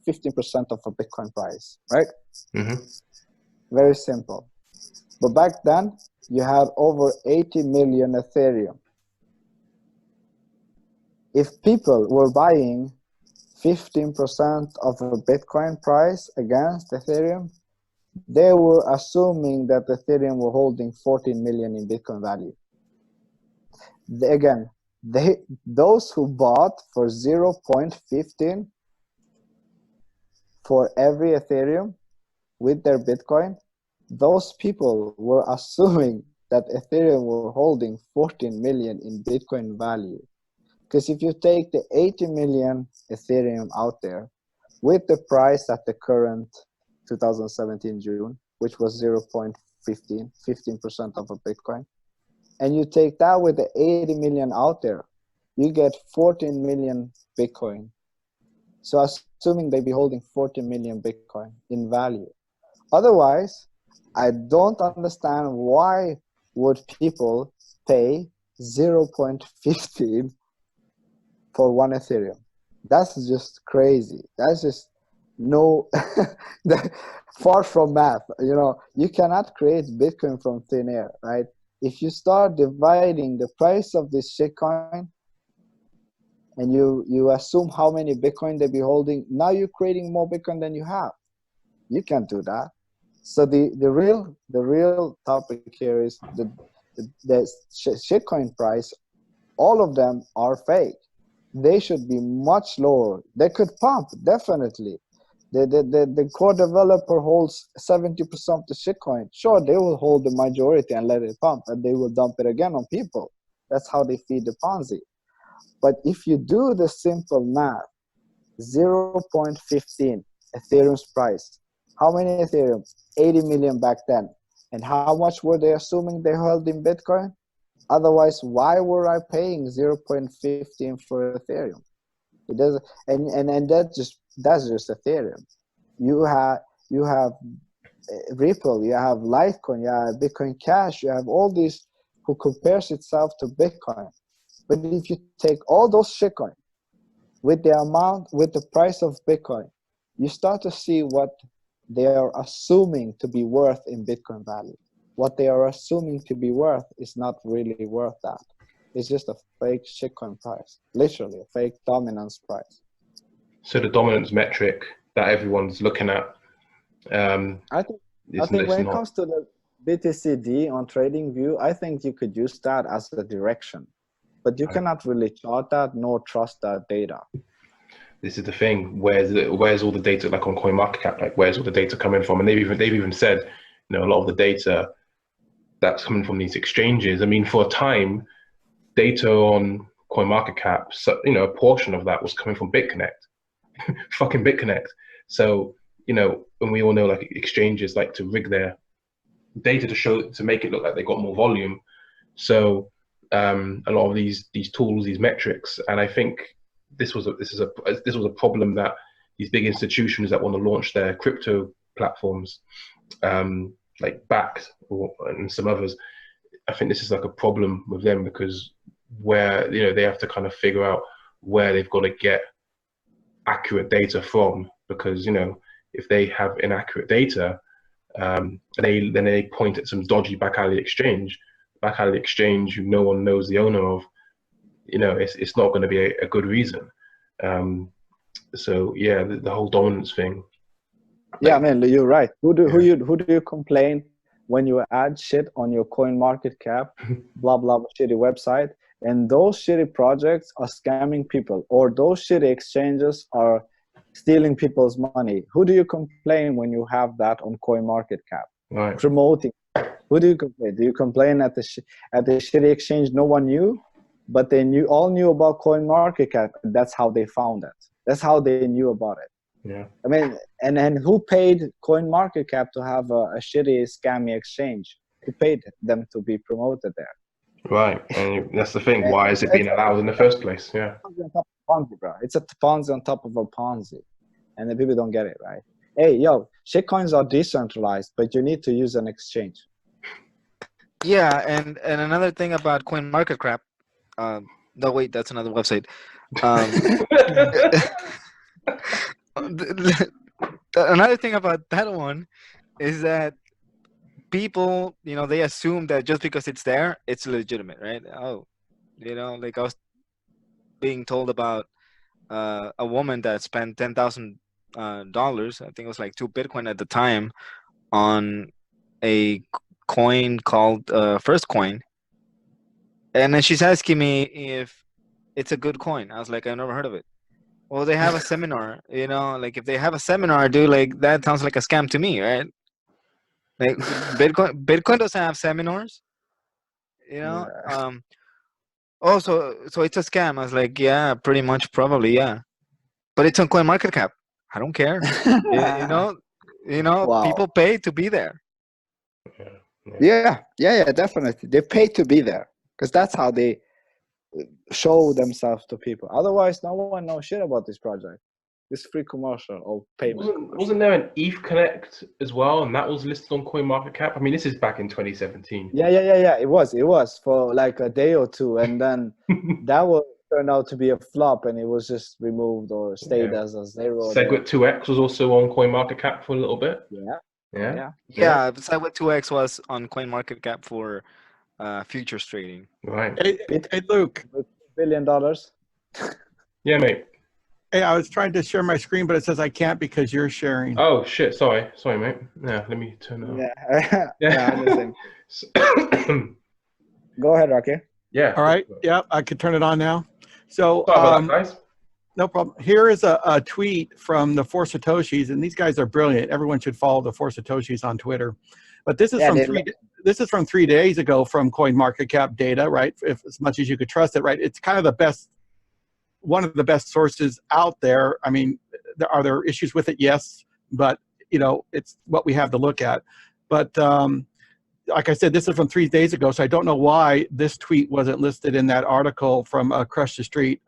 15% of a Bitcoin price, right? Mm-hmm. Very simple. But back then, you had over 80 million Ethereum. If people were buying 15% of a Bitcoin price against Ethereum, they were assuming that Ethereum were holding 14 million in Bitcoin value. Those who bought for 0.15 for every Ethereum with their Bitcoin, those people were assuming that Ethereum were holding 14 million in Bitcoin value. Because if you take the 80 million Ethereum out there with the price at the current 2017 June, which was 0.15, 15% of a Bitcoin, and you take that with the 80 million out there, you get 14 million Bitcoin. So assuming they be holding 14 million Bitcoin in value. Otherwise, I don't understand why would people pay 0.15 for one Ethereum. That's just crazy. That's just far from math. You know, you cannot create Bitcoin from thin air, right? If you start dividing the price of this shitcoin and you assume how many Bitcoin they be holding, now you're creating more Bitcoin than you have. You can't do that. So the real topic here is the shitcoin price. All of them are fake. They should be much lower. They could pump, definitely. The core developer holds 70% of the shitcoin. Sure, they will hold the majority and let it pump, and they will dump it again on people. That's how they feed the Ponzi. But if you do the simple math, 0.15 Ethereum's price. How many Ethereum? 80 million back then. And how much were they assuming they held in Bitcoin? Otherwise, why were I paying 0.15 for Ethereum? It doesn't, and that's just Ethereum. You have Ripple, you have Litecoin, you have Bitcoin Cash, you have all these who compares itself to Bitcoin. But if you take all those shitcoin with the price of Bitcoin, you start to see what they are assuming to be worth in Bitcoin value. What they are assuming to be worth is not really worth that. It's just a fake shitcoin price, literally a fake dominance price. So the dominance metric that everyone's looking at. I think when it comes to the BTCD on TradingView, I think you could use that as a direction, but you cannot really chart that nor trust that data. This is the thing. Where's all the data, like on CoinMarketCap? Like, where's all the data coming from? And they've even said, you know, a lot of the data that's coming from these exchanges. I mean, for a time, data on CoinMarketCap, so, you know, a portion of that was coming from BitConnect, fucking BitConnect. So, you know, and we all know like exchanges like to rig their data to make it look like they got more volume. So a lot of these tools, these metrics, and I think this was a problem that these big institutions that want to launch their crypto platforms, like Bakkt and some others, I think this is like a problem with them, because where, you know, they have to kind of figure out where they've got to get accurate data from, because, you know, if they have inaccurate data, they point at some dodgy back alley exchange who no one knows the owner of, you know, it's not going to be a good reason. So yeah, the whole dominance thing. Yeah, man, you're right. Who do you complain when you add shit on your coin market cap, blah blah shitty website, and those shitty projects are scamming people, or those shitty exchanges are stealing people's money? Who do you complain when you have that on coin market cap? Right. Promoting. Who do you complain? Do you complain at the shitty exchange no one knew, but they all knew about coin market cap? That's how they found it. That's how they knew about it. Yeah. I mean, and who paid coin market cap to have a shitty scammy exchange? Who paid them to be promoted there? Right, and that's the thing. Why is it being allowed in the first place? Yeah. Ponzi, bro. It's a Ponzi on top of a Ponzi, and the people don't get it, right? Hey, yo, shitcoins are decentralized, but you need to use an exchange. Yeah, and another thing about CoinMarketCap, no wait, that's another website. Another thing about that one is that people, you know, they assume that just because it's there, it's legitimate, right? Oh, you know, like I was being told about a woman that spent $10,000, I think it was like 2 Bitcoin at the time, on a coin called First Coin, and then she's asking me if it's a good coin. I was like, I've never heard of it. Well, they have a seminar, you know, like if they have a seminar, dude, like that sounds like a scam to me, right? Like Bitcoin doesn't have seminars, you know. Yeah. Oh, so it's a scam. I was like, yeah, pretty much, probably, yeah. But it's on CoinMarketCap. I don't care. you know, Wow. people pay to be there. Yeah, definitely. They pay to be there because that's how they show themselves to people. Otherwise, no one knows shit about this project. This free commercial or payment. Wasn't there an ETH Connect as well, and that was listed on CoinMarketCap? I mean, this is back in 2017. Yeah. It was for like a day or two, and then that will turn out to be a flop, and it was just removed or stayed as a zero. Segwit 2x was also on CoinMarketCap for a little bit. Yeah. Segwit 2x was on CoinMarketCap for futures trading. Right. Hey, Luke. $1 billion. Yeah, mate. Hey, I was trying to share my screen, but it says I can't because you're sharing. Oh shit! Sorry, mate. Yeah, let me turn it on. Yeah. I understand. Go ahead, Rocky. Yeah. All right. Yeah, I could turn it on now. So, Sorry about that, guys. No problem. Here is a tweet from the 4 Satoshis, and these guys are brilliant. Everyone should follow the 4 Satoshis on Twitter. But this is from 3 days ago from CoinMarketCap data, right? If as much as you could trust it, right? It's kind of the best, one of the best sources out there. I mean, are there issues with it? Yes, but you know, it's what we have to look at. But like I said, this is from 3 days ago, so I don't know why this tweet wasn't listed in that article from Crush the Street.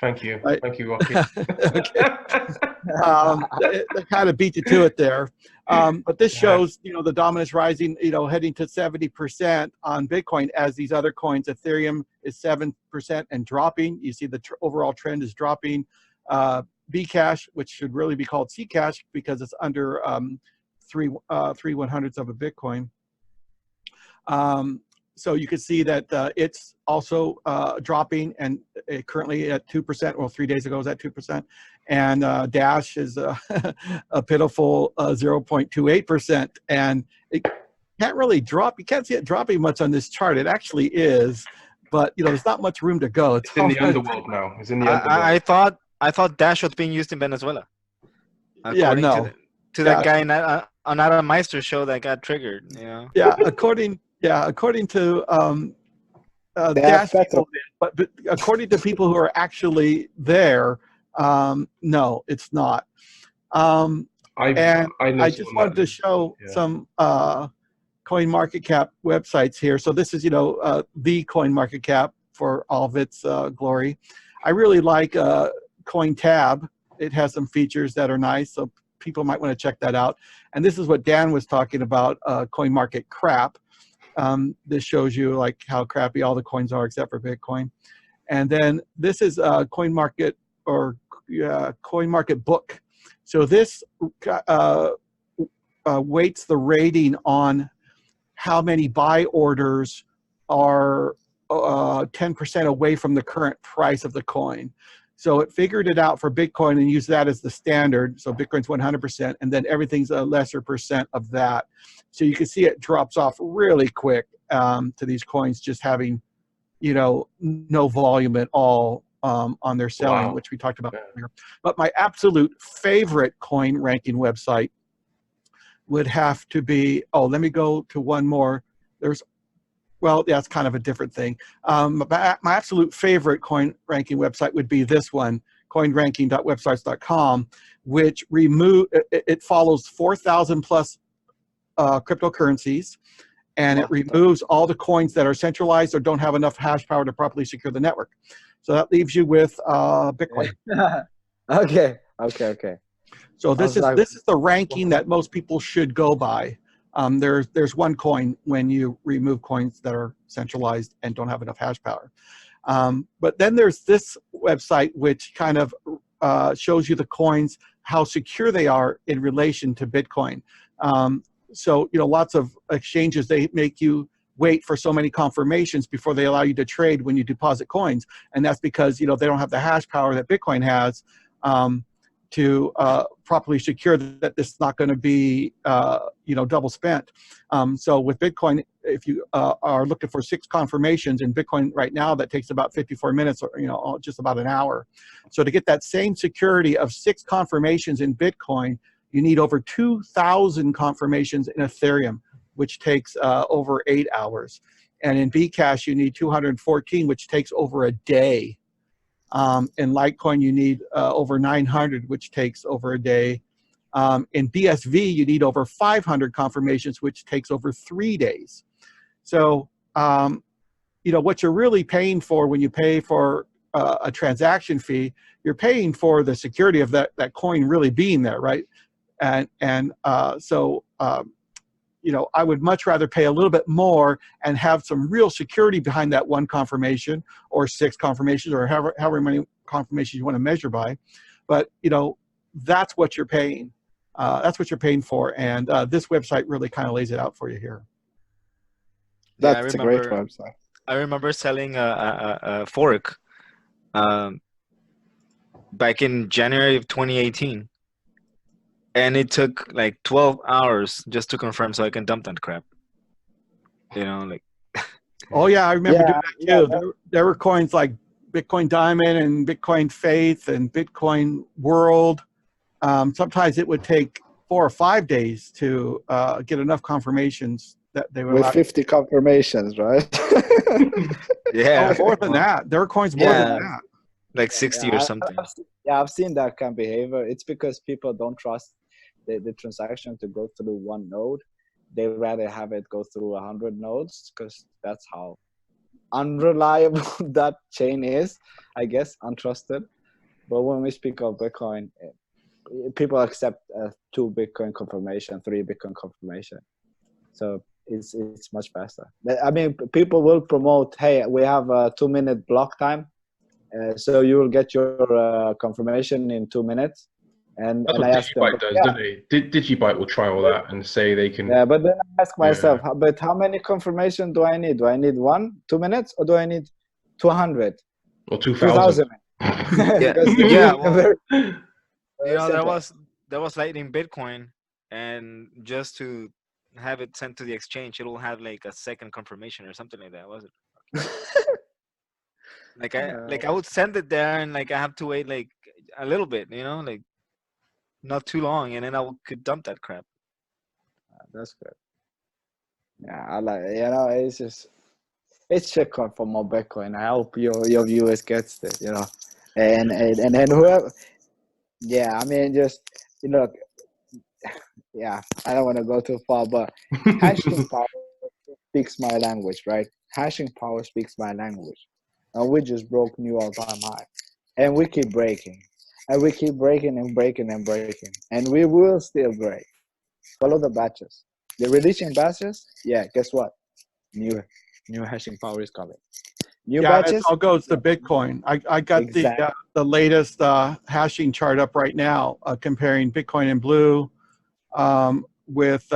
Thank you, Rocky. They kind of beat you to it there. But this shows, you know, the dominance rising, you know, heading to 70% on Bitcoin as these other coins. Ethereum is 7% and dropping. You see the overall trend is dropping. BCASH, which should really be called Ccash because it's under 3/100ths of a Bitcoin. So you can see that it's also dropping and currently at 2%. Well, 3 days ago it was at 2%. And Dash is a pitiful 0.28%. And it can't really drop. You can't see it dropping much on this chart. It actually is. But, you know, there's not much room to go. It's in the underworld now. It's in the underworld. I thought Dash was being used in Venezuela. According to that guy on Adam Meister's show that got triggered, you know. Yeah, according to Dash people, but according to people who are actually there, no, it's not. And I I just wanted to show some coin market cap websites here. So this is, the coin market cap for all of its glory. I really like Coin Tab. It has some features that are nice, so people might want to check that out. And this is what Dan was talking about, coin market crap. This shows you like how crappy all the coins are except for Bitcoin. And then this is coin market book. So this weights the rating on how many buy orders are 10% away from the current price of the coin. So it figured it out for Bitcoin and used that as the standard. So Bitcoin's 100%, and then everything's a lesser percent of that. So you can see it drops off really quick to these coins just having, no volume at all on their selling, which we talked about earlier. But my absolute favorite coin ranking website would have to be, let me go to one more. That's kind of a different thing. My absolute favorite coin ranking website would be this one, coinranking.websites.com, which it follows 4,000 plus cryptocurrencies, and it removes all the coins that are centralized or don't have enough hash power to properly secure the network. So that leaves you with Bitcoin. Okay. So this is the ranking that most people should go by. There's one coin when you remove coins that are centralized and don't have enough hash power. But then there's this website which kind of shows you the coins, how secure they are in relation to Bitcoin. So lots of exchanges, they make you wait for so many confirmations before they allow you to trade when you deposit coins, and that's because they don't have the hash power that Bitcoin has to properly secure that this is not going to be double spent. So with Bitcoin, if you are looking for 6 confirmations in Bitcoin right now, that takes about 54 minutes, or just about an hour. So to get that same security of 6 confirmations in Bitcoin, you need over 2,000 confirmations in Ethereum, which takes over 8 hours. And in BCASH, you need 214, which takes over a day. In Litecoin, you need over 900, which takes over a day. In BSV, you need over 500 confirmations, which takes over 3 days. So, what you're really paying for when you pay for a transaction fee, you're paying for the security of that coin really being there, right? So I would much rather pay a little bit more and have some real security behind that 1 confirmation or 6 confirmations or however many confirmations you want to measure by. But, that's what you're paying. That's what you're paying for. And this website really kind of lays it out for you here. That's a great website. I remember selling a fork back in January of 2018. And it took like 12 hours just to confirm so I can dump that crap. Oh, yeah, I remember doing that too. There were coins like Bitcoin Diamond and Bitcoin Faith and Bitcoin World. Sometimes it would take 4 or 5 days to get enough confirmations that they were with 50 confirmations, right? Yeah. Oh, more than that. There are coins more than that. Like 60 or something. I've seen that kind of behavior. It's because people don't trust the transaction to go through one node. They rather have it go through 100 nodes because that's how unreliable that chain is, I guess, untrusted. But when we speak of Bitcoin, people accept 2 Bitcoin confirmation, 3 Bitcoin confirmation. So it's much faster. I mean, people will promote, hey, we have a 2-minute block time. So you will get your confirmation in 2 minutes. And I asked them, don't they? Digibyte will try all that and say they can. Yeah, but then I ask myself, but how many confirmation do I need? Do I need 1, 2 minutes, or do I need 200 or 2,000? There was Lightning Bitcoin, and just to have it sent to the exchange, it'll have like a second confirmation or something like that, was it? I would send it there, and I have to wait like a little bit, not too long, and then could dump that crap. That's good. Yeah, I like it's shitcoin for more Bitcoin. I hope your viewers gets it, and whoever. Yeah, I mean, just look, yeah, I don't want to go too far, but hashing power speaks my language, right? Hashing power speaks my language. And we just broke new all-time high. And we keep breaking. And we keep breaking and breaking and breaking. And we will still break. Follow the batches. The releasing batches, yeah, guess what? New hashing power is coming. New Yeah, it batches? all goes to Bitcoin. I got Exactly. the latest hashing chart up right now, comparing Bitcoin in blue with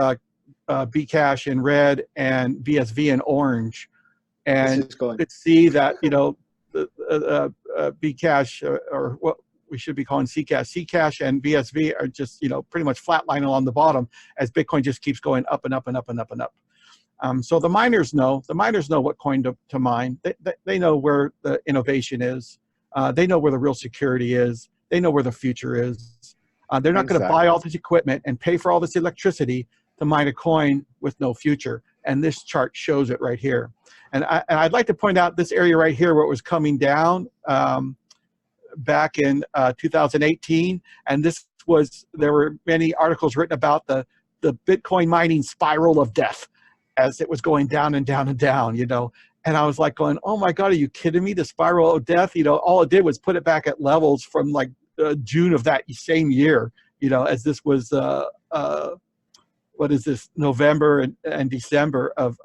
BCASH in red and BSV in orange, and This is going. you could see that the BCASH or what we should be calling Ccash and BSV are just pretty much flatlining along the bottom as Bitcoin just keeps going up and up and up and up and up. So the miners know what coin to mine. They know where the innovation is. They know where the real security is. They know where the future is. They're not going to buy all this equipment and pay for all this electricity to mine a coin with no future. And this chart shows it right here. And I'd like to point out this area right here where it was coming down back in 2018. And there were many articles written about the Bitcoin mining spiral of death, as it was going down and down and down, and I was like going, oh my God, are you kidding me? The spiral of death, all it did was put it back at levels from like June of that same year, as this was, what is this, November and December of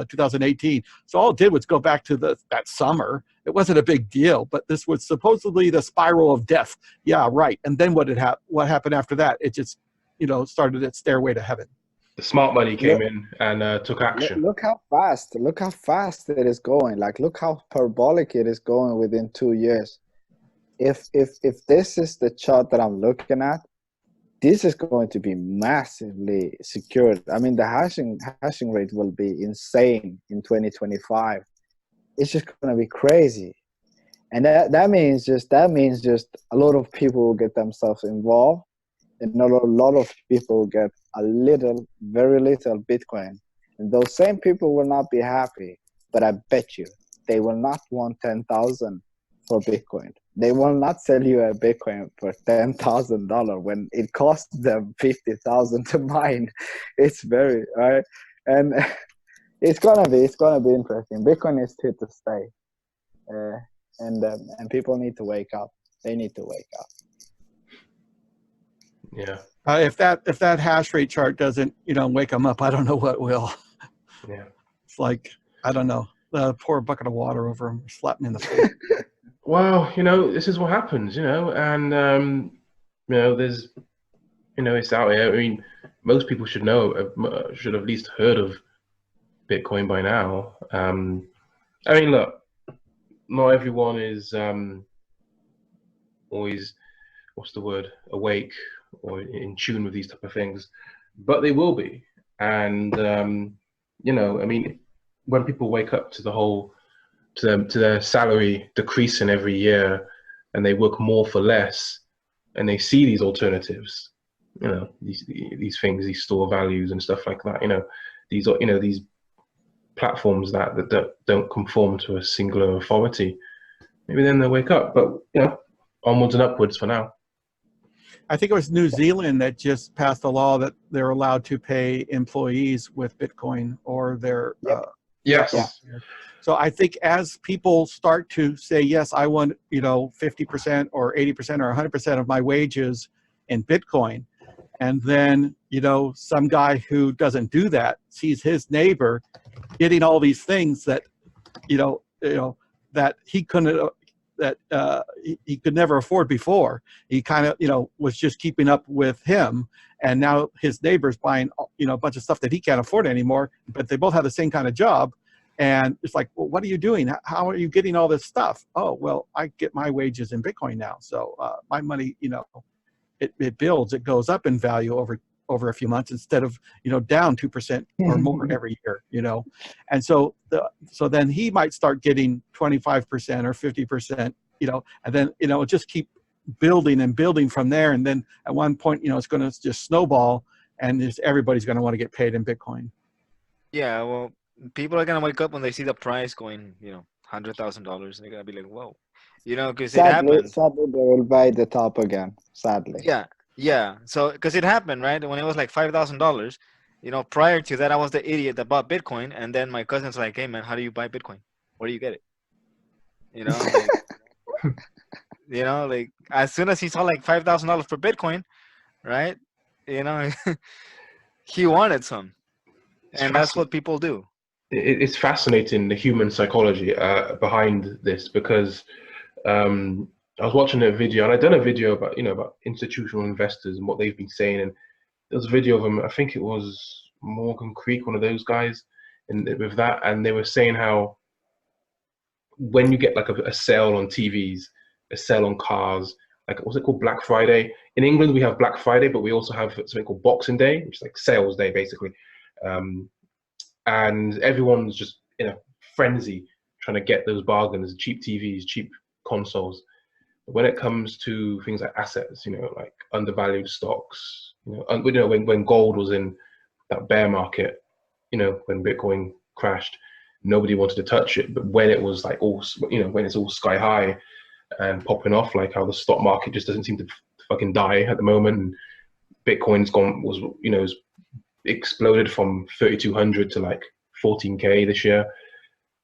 2018. So all it did was go back to that summer. It wasn't a big deal, but this was supposedly the spiral of death. Yeah, right. And then what happened after that? It just, started its stairway to heaven. The smart money came in and took action. Look how fast it is going. Like, look how parabolic it is going within 2 years. If this is the chart that I'm looking at, this is going to be massively secured. I mean, the hashing rate will be insane in 2025. It's just going to be crazy. And that means just a lot of people will get themselves involved, and a lot of people get very little Bitcoin. And those same people will not be happy, but I bet you they will not want 10,000 for Bitcoin. They will not sell you a Bitcoin for $10,000 when it costs them 50,000 to mine. It's very right, and it's gonna be interesting. Bitcoin is here to stay, and people need to wake up. They need to wake up. Yeah. If that hash rate chart doesn't, wake them up, I don't know what will. Yeah. It's like, I don't know, pour a bucket of water over them, slap them in the face. Well, this is what happens, and there's, it's out here. I mean, most people should should have at least heard of Bitcoin by now. I mean, look, not everyone is always, what's the word, awake or in tune with these type of things, but they will be. And I mean, when people wake up to the whole to their salary decreasing every year, and they work more for less, and they see these alternatives, these things, these store values and stuff like that, these platforms that don't conform to a singular authority, maybe then they'll wake up. But onwards and upwards for now. I think it was New Zealand that just passed a law that they're allowed to pay employees with Bitcoin or their Yes. Yeah. So I think as people start to say, yes, I want 50% or 80% or 100% of my wages in Bitcoin, and then some guy who doesn't do that sees his neighbor getting all these things that that he couldn't he could never afford before. He kind of was just keeping up with him, and now his neighbor's buying a bunch of stuff that he can't afford anymore, but they both have the same kind of job. And it's like, well, what are you doing? How are you getting all this stuff? Oh, well, I get my wages in Bitcoin now. So my money, it builds, it goes up in value over a few months instead of, down 2% or more every year, And so then he might start getting 25% or 50%, and then, just keep building and building from there. And then at one point, it's going to just snowball, and just everybody's going to want to get paid in Bitcoin. Yeah, well, people are gonna wake up when they see the price going, $100,000, and they're gonna be like, "Whoa," because it happens. Sadly, they will buy the top again. Sadly. Yeah, Yeah, so because it happened, right? When it was like $5,000, you know, prior to that, I was the idiot that bought Bitcoin, and then my cousin's like, "Hey, man, how do you buy Bitcoin? Where do you get it?" You know, like, like as soon as he saw like $5,000 for Bitcoin, right? You know, he wanted some, It's and that's what fascinating. people do. It's fascinating, the human psychology behind this, because I was watching a video, and I'd done a video about about institutional investors and what they've been saying, and there was a video of them. I think it was Morgan Creek, one of those guys, and with that, and they were saying how when you get like a sale on TVs, a sale on cars, like what's it called, Black Friday. In England, we have Black Friday, but we also have something called Boxing Day, which is like sales day basically. Um, and everyone's just in a frenzy trying to get those bargains, cheap TVs, cheap consoles. But when it comes to things like assets, like undervalued stocks, when gold was in that bear market, when Bitcoin crashed, nobody wanted to touch it. But when it was like all, when it's all sky high and popping off, like how the stock market just doesn't seem to fucking die at the moment, and Bitcoin's was exploded from 3,200 to like 14K this year.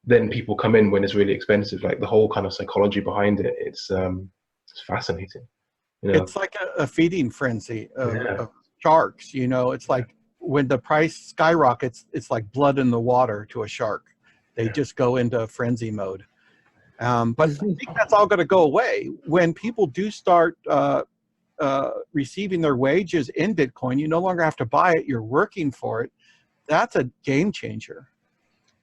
Then people come in when it's really expensive. Like the whole kind of psychology behind it, it's fascinating. It's like a feeding frenzy Yeah. of sharks. It's like when the price skyrockets, it's like blood in the water to a shark. They just go into frenzy mode. But I think that's all going to go away when people do start receiving their wages in Bitcoin. You no longer have to buy it; you're working for it. That's a game changer.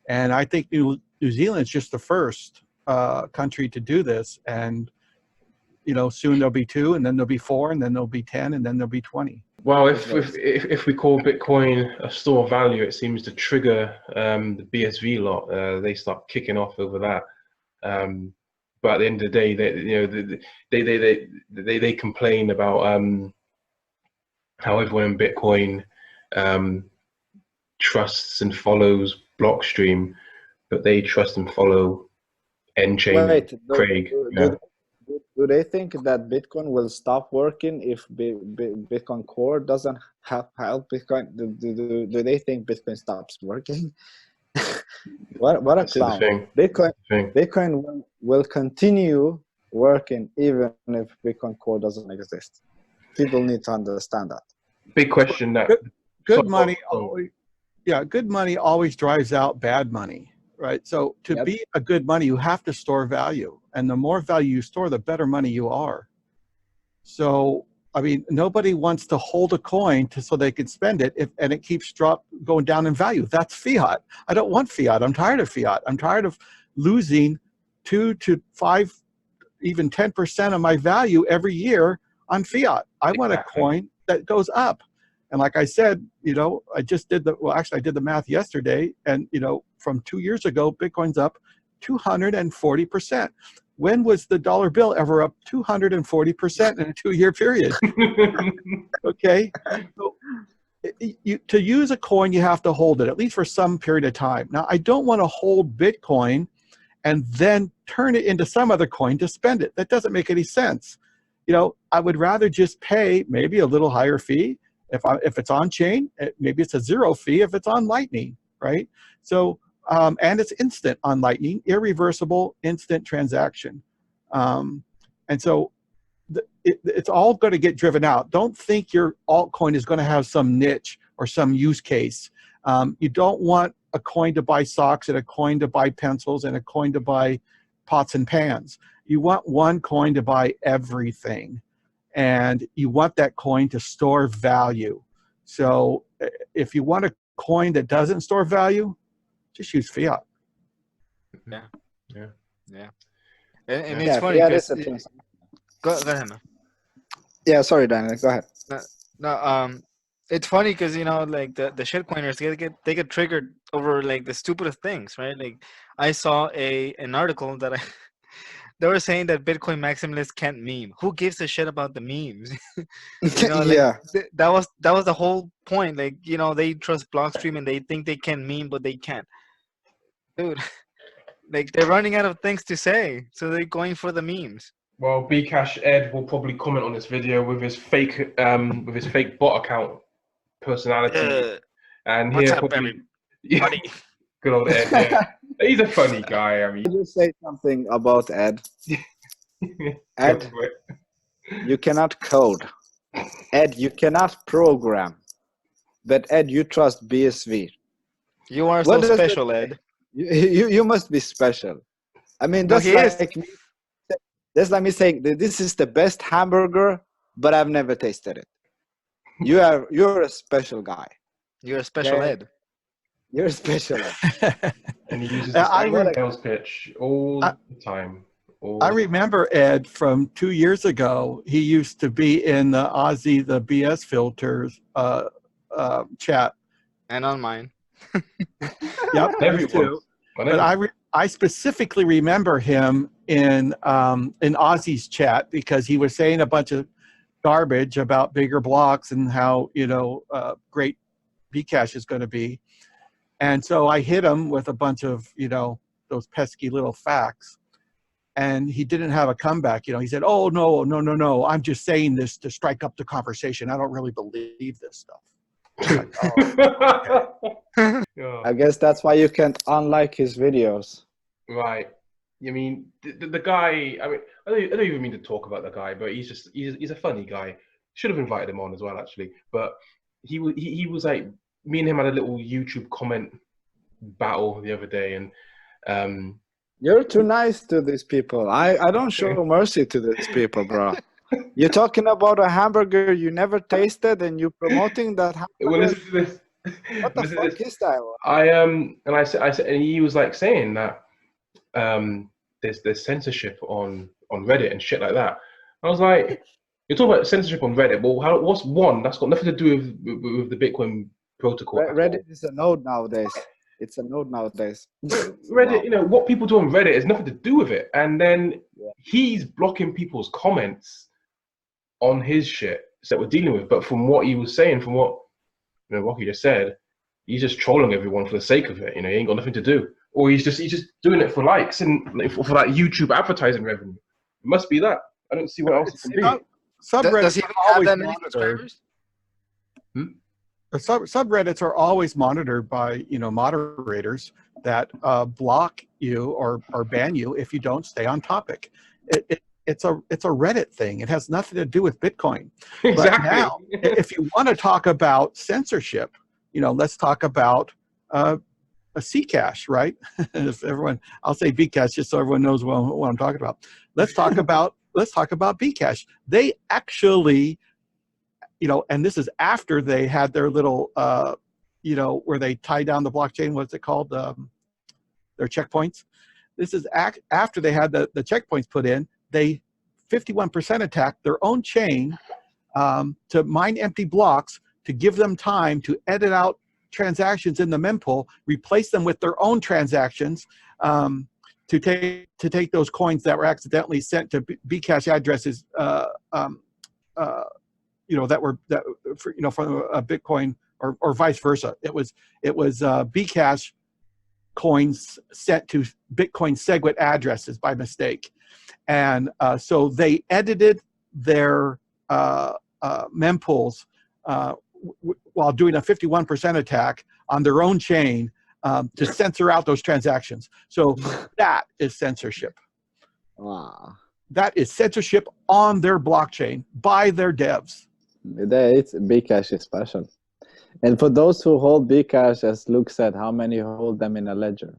And I think New Zealand is just the first country to do this. And soon there'll be 2, and then there'll be 4, and then there'll be 10, and then there'll be 20. Well, if we call Bitcoin a store of value, it seems to trigger the BSV lot. They start kicking off over that. But at the end of the day, they complain about how everyone in Bitcoin trusts and follows Blockstream, but they trust and follow onchain. Wait, Craig. do they think that Bitcoin will stop working if Bitcoin Core doesn't help Bitcoin? Do they think Bitcoin stops working? What a clown! Bitcoin will continue working even if Bitcoin Core doesn't exist. People need to understand that. Big question. Good money. Good money always drives out bad money, right? So to be a good money, you have to store value, and the more value you store, the better money you are. So I mean, nobody wants to hold a coin so they can spend it and it keeps going down in value. That's fiat. I don't want fiat. I'm tired of fiat. I'm tired of losing 2 to 5, even 10% of my value every year on fiat. I want a coin that goes up. And like I said, I just did I did the math yesterday, and from 2 years ago, Bitcoin's up 240%. When was the dollar bill ever up 240% in a 2-year period? Okay. So to use a coin, you have to hold it, at least for some period of time. Now, I don't want to hold Bitcoin and then turn it into some other coin to spend it. That doesn't make any sense. I would rather just pay maybe a little higher fee. If it's on chain, maybe it's a 0 fee if it's on Lightning, right? So, and it's instant on Lightning, irreversible, instant transaction. And so it's all going to get driven out. Don't think your altcoin is going to have some niche or some use case. You don't want a coin to buy socks and a coin to buy pencils and a coin to buy pots and pans. You want one coin to buy everything. And you want that coin to store value. So if you want a coin that doesn't store value, just use fiat. Yeah. And it's funny because go ahead, man. Yeah, sorry, Daniel. Go ahead. No, it's funny because like the shitcoiners, they get triggered over like the stupidest things, right? Like I saw an article that they were saying that Bitcoin maximalists can't meme. Who gives a shit about the memes? That was the whole point. Like, they trust Blockstream and they think they can meme, but they can't. Dude, like they're running out of things to say, so they're going for the memes. Well, BCASH Ed will probably comment on this video with his fake bot account personality, and What's he'll up, probably everybody? good old Ed. Yeah, he's a funny guy. I mean, I just say something about Ed. go Ed, for it. you cannot code. Ed, you cannot program. But Ed, you trust BSV. You are What so does special, that Ed. you must be special. I mean, No, that's he is. like me. That's like me saying that this is the best hamburger, but I've never tasted it. You're a special guy. You're a special Okay? Ed. You're a special Ed. And he uses the I, same re- sales pitch all I- the time. I remember Ed from 2 years ago. He used to be in the Aussie, the BS filters chat. And on mine. Yep, me Everyone. too. But I specifically remember him in Aussie's chat because he was saying a bunch of garbage about bigger blocks and how great BCASH is going to be, and so I hit him with a bunch of those pesky little facts, and he didn't have a comeback. He said, "Oh no, I'm just saying this to strike up the conversation. I don't really believe this stuff." Like, oh, okay. I guess that's why you can't unlike his videos. Right. I mean, the guy. I mean, I don't even mean to talk about the guy, but he's a funny guy. Should have invited him on as well, actually. But he was like, me and him had a little YouTube comment battle the other day, and You're too nice to these people. I don't show mercy to these people, bro. You're talking about a hamburger you never tasted, and you're promoting that hamburger. well, listen to this. What the fuck is that? I said, and he was like saying that there's censorship on Reddit and shit like that. I was like, you're talking about censorship on Reddit, but what's one that's got nothing to do with the Bitcoin protocol? Reddit is a node nowadays. It's a node nowadays. Reddit, Wow. what people do on Reddit has nothing to do with it. And then he's blocking people's comments on his shit that we're dealing with. But from what he was saying, from what Rocky just said, he's just trolling everyone for the sake of it. He ain't got nothing to do, or he's just doing it for likes and for that YouTube advertising revenue. It must be that. I don't see what else it can be. Subreddits Does he are have always that many monitored. subscribers? Subreddits are always monitored by moderators that block you or ban you if you don't stay on topic. It's a Reddit thing. It has nothing to do with Bitcoin. Exactly. But now, if you want to talk about censorship, let's talk about a Ccash, right? If everyone, I'll say Bcash just so everyone knows what I'm talking about. Let's talk about Bcash. They actually, and this is after they had their little, where they tie down the blockchain. What's it called? Their checkpoints. This is after they had the checkpoints put in. They 51% attacked their own chain to mine empty blocks to give them time to edit out transactions in the mempool, replace them with their own transactions to take those coins that were accidentally sent to Bcash addresses. From a Bitcoin or vice versa. It was Bcash coins sent to Bitcoin SegWit addresses by mistake, and so they edited their mempools while doing a 51% attack on their own chain to censor out those transactions. So that is censorship. Wow. That is censorship on their blockchain by their devs. It's Bcash is special. And for those who hold Bcash, as Luke said, how many hold them in a ledger?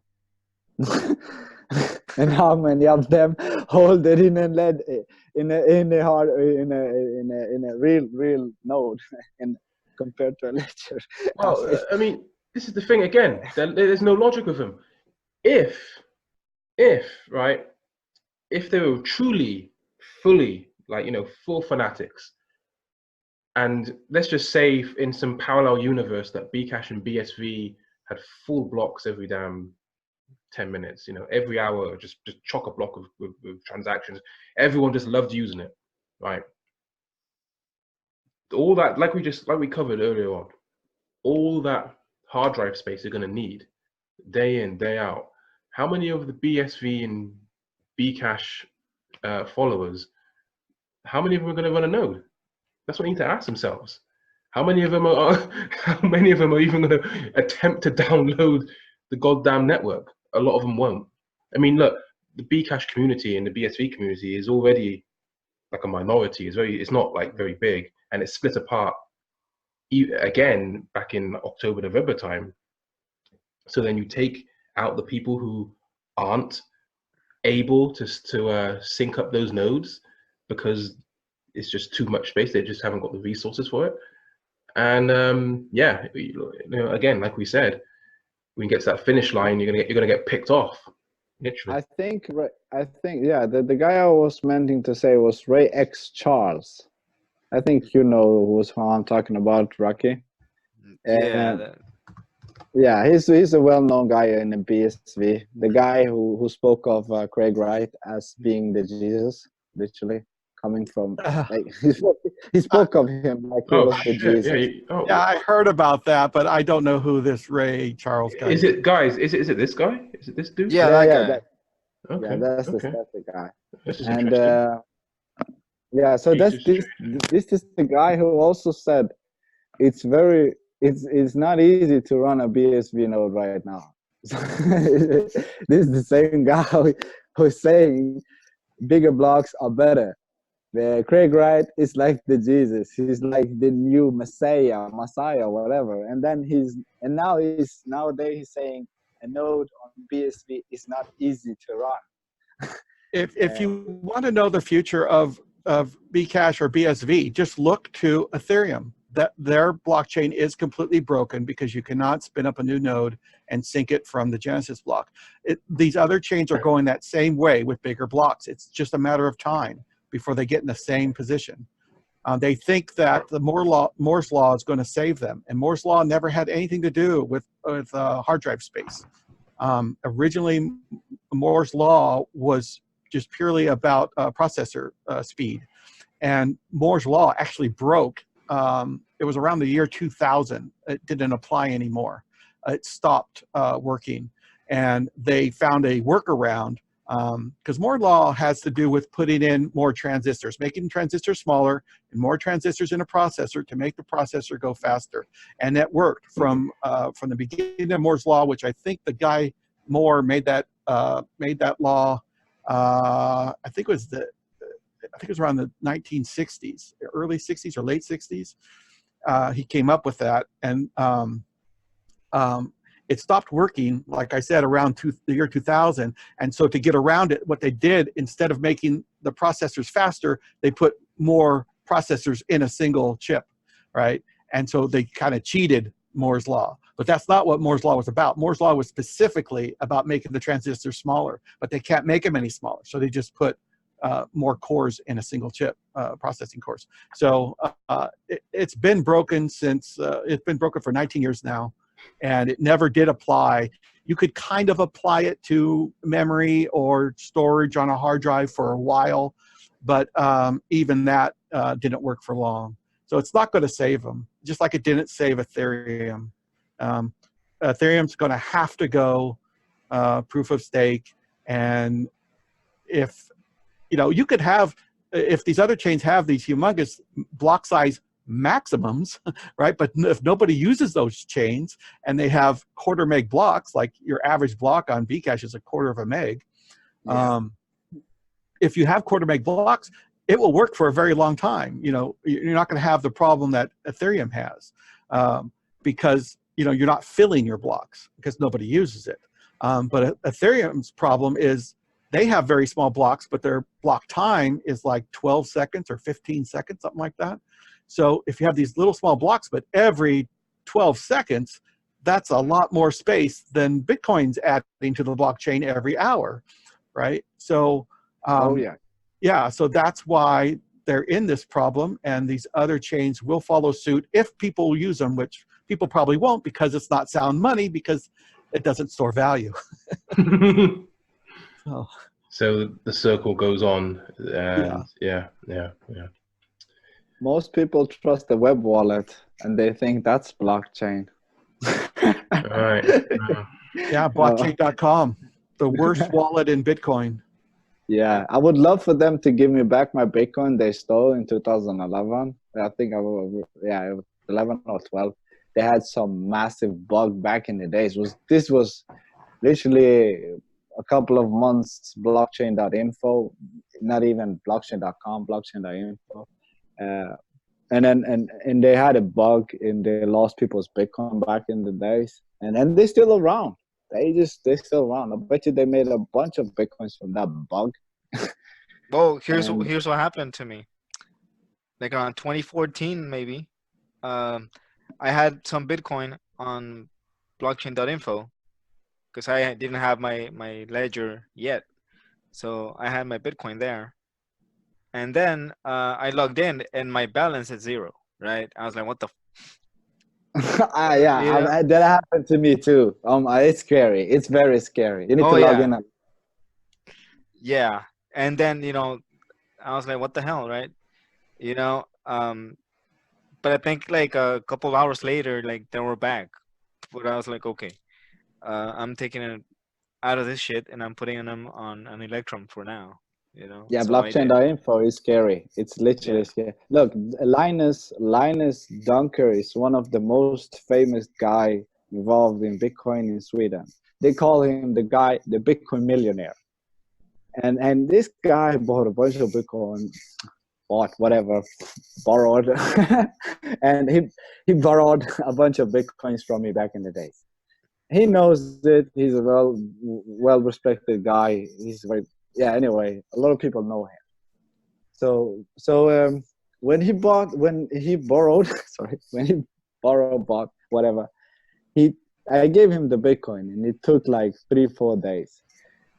And how many of them hold it in a real node and compared to a ledger? Well, I mean, this is the thing again. There's no logic with them. If they were truly, fully, full fanatics, and let's just say in some parallel universe that Bcash and BSV had full blocks every damn 10 minutes, every hour, just chock a block with transactions. Everyone just loved using it, right? All that, like we covered earlier on, all that hard drive space you're going to need day in, day out. How many of the BSV and Bcash followers, how many of them are going to run a node? That's what they need to ask themselves. How many of them are how many of them are even going to attempt to download the goddamn network? A lot of them won't. I mean, look, the BCASH community and the BSV community is already like a minority. It's not like very big, and it's split apart again back in October, November time. So then you take out the people who aren't able to sync up those nodes because it's just too much space. They just haven't got the resources for it. And yeah, again, like we said, when you get to that finish line, you're gonna get picked off. Literally. I think yeah, the guy I was meaning to say was Ray X Charles. I think you know who I'm talking about, Rocky. Yeah. Yeah, he's a well-known guy in the BSV. The guy who spoke of Craig Wright as being the Jesus, literally coming from. Like, he spoke of him like he was the Jesus. Yeah, I heard about that, but I don't know who this Ray Charles guy is. It guys? Is it this guy? Is it this dude? Yeah, that guy. Okay. Yeah, that's okay. the guy. This is And interesting. yeah, so this is the guy who also said it's not easy to run a BSV node right now. This is the same guy who's saying bigger blocks are better. The Craig Wright is like the Jesus. He's like the new Messiah, whatever. And then nowadays he's saying a node on BSV is not easy to run. If you want to know the future of BCASH or BSV, just look to Ethereum. That their blockchain is completely broken because you cannot spin up a new node and sync it from the Genesis block. These other chains are going that same way with bigger blocks. It's just a matter of time before they get in the same position. They think that the Moore's law is going to save them, and Moore's law never had anything to do with hard drive space. Originally, Moore's law was just purely about processor speed, and Moore's law actually broke. It was around the year 2000. It didn't apply anymore. It stopped working, and they found a workaround because Moore's law has to do with putting in more transistors, making transistors smaller and more transistors in a processor to make the processor go faster. And that worked from the beginning of Moore's law, which I think the guy Moore made that law. I think it was around the 1960s, early 60s or late 60s. He came up with that, and it stopped working, like I said, around the year 2000. And so to get around it, what they did, instead of making the processors faster, they put more processors in a single chip, right? And so they kind of cheated Moore's law. But that's not what Moore's law was about. Moore's law was specifically about making the transistors smaller, but they can't make them any smaller. So they just put more cores in a single chip, processing cores. So it's been broken it's been broken for 19 years now, and it never did apply. You could kind of apply it to memory or storage on a hard drive for a while, but even that didn't work for long. So it's not going to save them, just like it didn't save Ethereum. Ethereum's going to have to go proof of stake, and if you could have, if these other chains have these humongous block size maximums, right? But if nobody uses those chains and they have quarter meg blocks, like your average block on Bcash is a quarter of a meg. Yeah. If you have quarter meg blocks, it will work for a very long time. You're not going to have the problem that Ethereum has because you're not filling your blocks because nobody uses it. But Ethereum's problem is they have very small blocks, but their block time is like 12 seconds or 15 seconds, something like that. So if you have these little small blocks, but every 12 seconds, that's a lot more space than Bitcoin's adding to the blockchain every hour, right? So, so that's why they're in this problem, and these other chains will follow suit if people use them, which people probably won't because it's not sound money because it doesn't store value. So the circle goes on, and yeah. Most people trust the web wallet, and they think that's blockchain. Right. Yeah, blockchain.com, the worst wallet in Bitcoin. Yeah, I would love for them to give me back my Bitcoin they stole in 2011. I think it was 11 or 12. They had some massive bug back in the days. This was literally a couple of months blockchain.info, not even blockchain.com, blockchain.info. And they had a bug and they lost people's Bitcoin back in the days. And they're still around. They're still around. I bet you they made a bunch of Bitcoins from that bug. Well, here's And- here's what happened to me. Like around 2014, maybe. I had some Bitcoin on blockchain.info because I didn't have my ledger yet, so I had my Bitcoin there. And then I logged in, and my balance is 0. Right? I was like, "What the?" Yeah. That happened to me too. It's scary. It's very scary. You need Oh, to log yeah. in. Yeah. And then I was like, "What the hell?" Right? But I think like a couple hours later, like they were back. But I was like, okay, I'm taking it out of this shit and I'm putting them on an Electrum for now. Yeah, So I did. blockchain.info is scary. It's literally scary. Look, Linus Dunker is one of the most famous guy involved in Bitcoin in Sweden. They call him the Bitcoin millionaire. And this guy bought a bunch of Bitcoin, borrowed, and he borrowed a bunch of Bitcoins from me back in the days. He knows it. He's a well respected guy. He's very anyway, a lot of people know him. So when he borrowed, bought whatever, I gave him the Bitcoin, and it took like 3-4 days.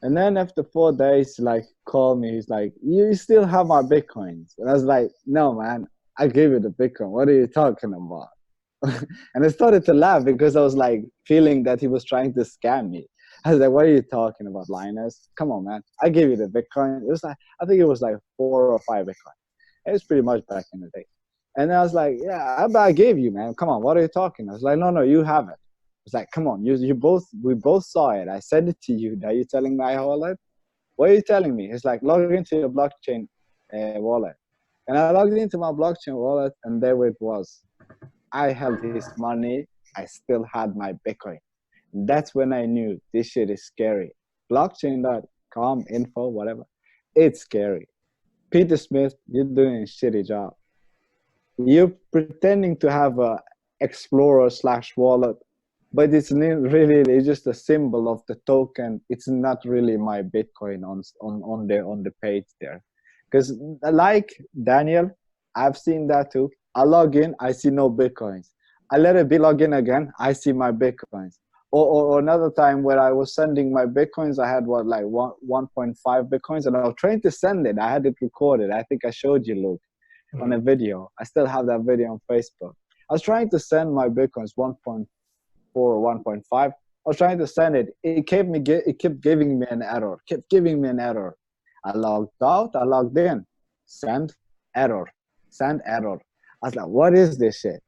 And then after 4 days, like, called me. He's like, "You still have my Bitcoins?" And I was like, "No, man, I gave you the Bitcoin. What are you talking about?" And I started to laugh because I was like feeling that he was trying to scam me. I was like, "What are you talking about, Linus? Come on, man. I gave you the Bitcoin." It was like, I think it was like 4 or 5 Bitcoin. It was pretty much back in the day. And I was like, "Yeah, I gave you, man. Come on, what are you talking?" I was like, "No, you have it." It's like, "Come on, we both saw it. I sent it to you. Now you're telling me I hold it? What are you telling me?" It's like, "Log into your blockchain wallet." And I logged into my blockchain wallet, and there it was. I held his money. I still had my Bitcoin. That's when I knew this shit is scary. Blockchain.com, info, whatever. It's scary. Peter Smith, you're doing a shitty job. You're pretending to have a Explorer/wallet, but it's just a symbol of the token. It's not really my Bitcoin on the page there. Because like Daniel, I've seen that too. I log in, I see no Bitcoins. I let it be log in again, I see my Bitcoins. Or another time where I was sending my Bitcoins, I had 1.5 Bitcoins, and I was trying to send it. I had it recorded. I think I showed you, Luke, on a video. I still have that video on Facebook. I was trying to send my Bitcoins 1.4 or 1.5. I was trying to send it. It kept giving me an error. I logged out. I logged in. Send error. I was like, "What is this shit?"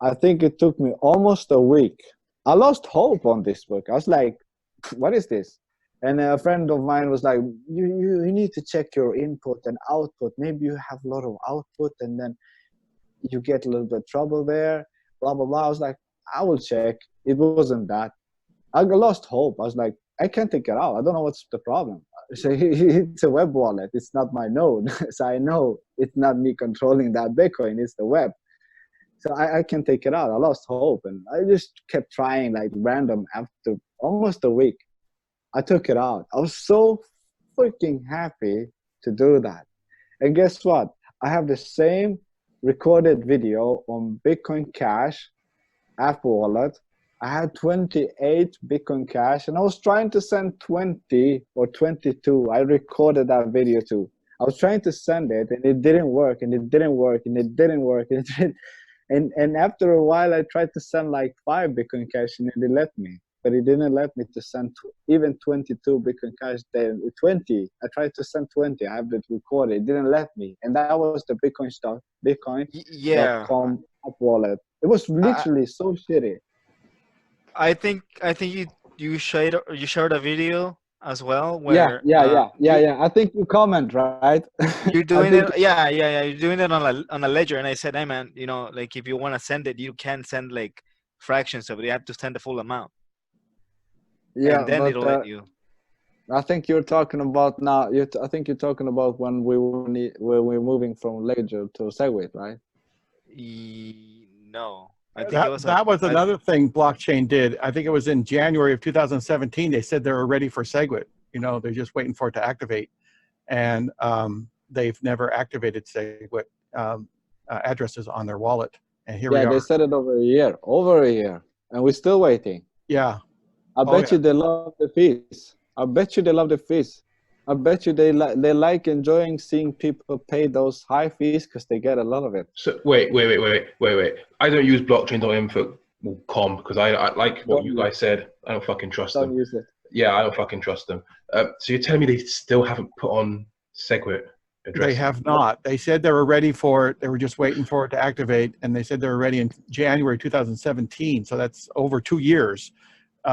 I think it took me almost a week. I lost hope on this book. I was like, "What is this?" And a friend of mine was like, you need to check your input and output. Maybe you have a lot of output and then you get a little bit of trouble there, blah, blah, blah. I was like, "I will check." It wasn't that. I lost hope. I was like, "I can't take it out. I don't know what's the problem." So it's a web wallet. It's not my node. So I know it's not me controlling that Bitcoin. It's the web. So I can take it out. I lost hope. And I just kept trying like random after almost a week. I took it out. I was so freaking happy to do that. And guess what? I have the same recorded video on Bitcoin Cash app wallet. I had 28 Bitcoin Cash, and I was trying to send 20 or 22. I recorded that video too. I was trying to send it, and it didn't work, and it didn't work, and it didn't work. And after a while, I tried to send like 5 Bitcoin Cash, and it let me. But it didn't let me to send even 22 Bitcoin Cash. Then 20. I tried to send 20. I have it recorded. It didn't let me, and that was the Bitcoin stuff. Bitcoin.com app wallet. It was literally so shitty. I think you shared a video as well, Yeah, where yeah. I think you comment, right? you're I doing think it. Yeah, you're doing it on a ledger, and I said, hey man, like if you want to send it, you can't send like fractions of it. You have to send the full amount, yeah, and then but it'll let you. I think you're talking about now. I think you're talking about when we're moving from Ledger to Segwit, right? No, I think it was That was I, another thing blockchain did. I think it was in January of 2017. They said they were ready for SegWit. They're just waiting for it to activate, and they've never activated SegWit addresses on their wallet. And here we Yeah, are. they said it over a year, and we're still waiting. Yeah. I bet yeah. you they love the fees. I bet you they love the fees. I bet you they like enjoying seeing people pay those high fees because they get a lot of it. So wait. I don't use blockchain.info.com because I like what you guys said. I don't fucking trust them. Don't use it. Yeah, I don't fucking trust them. So you're telling me they still haven't put on SegWit address? They have not. They said they were ready for it. They were just waiting for it to activate, and they said they were ready in January 2017. So that's over 2 years.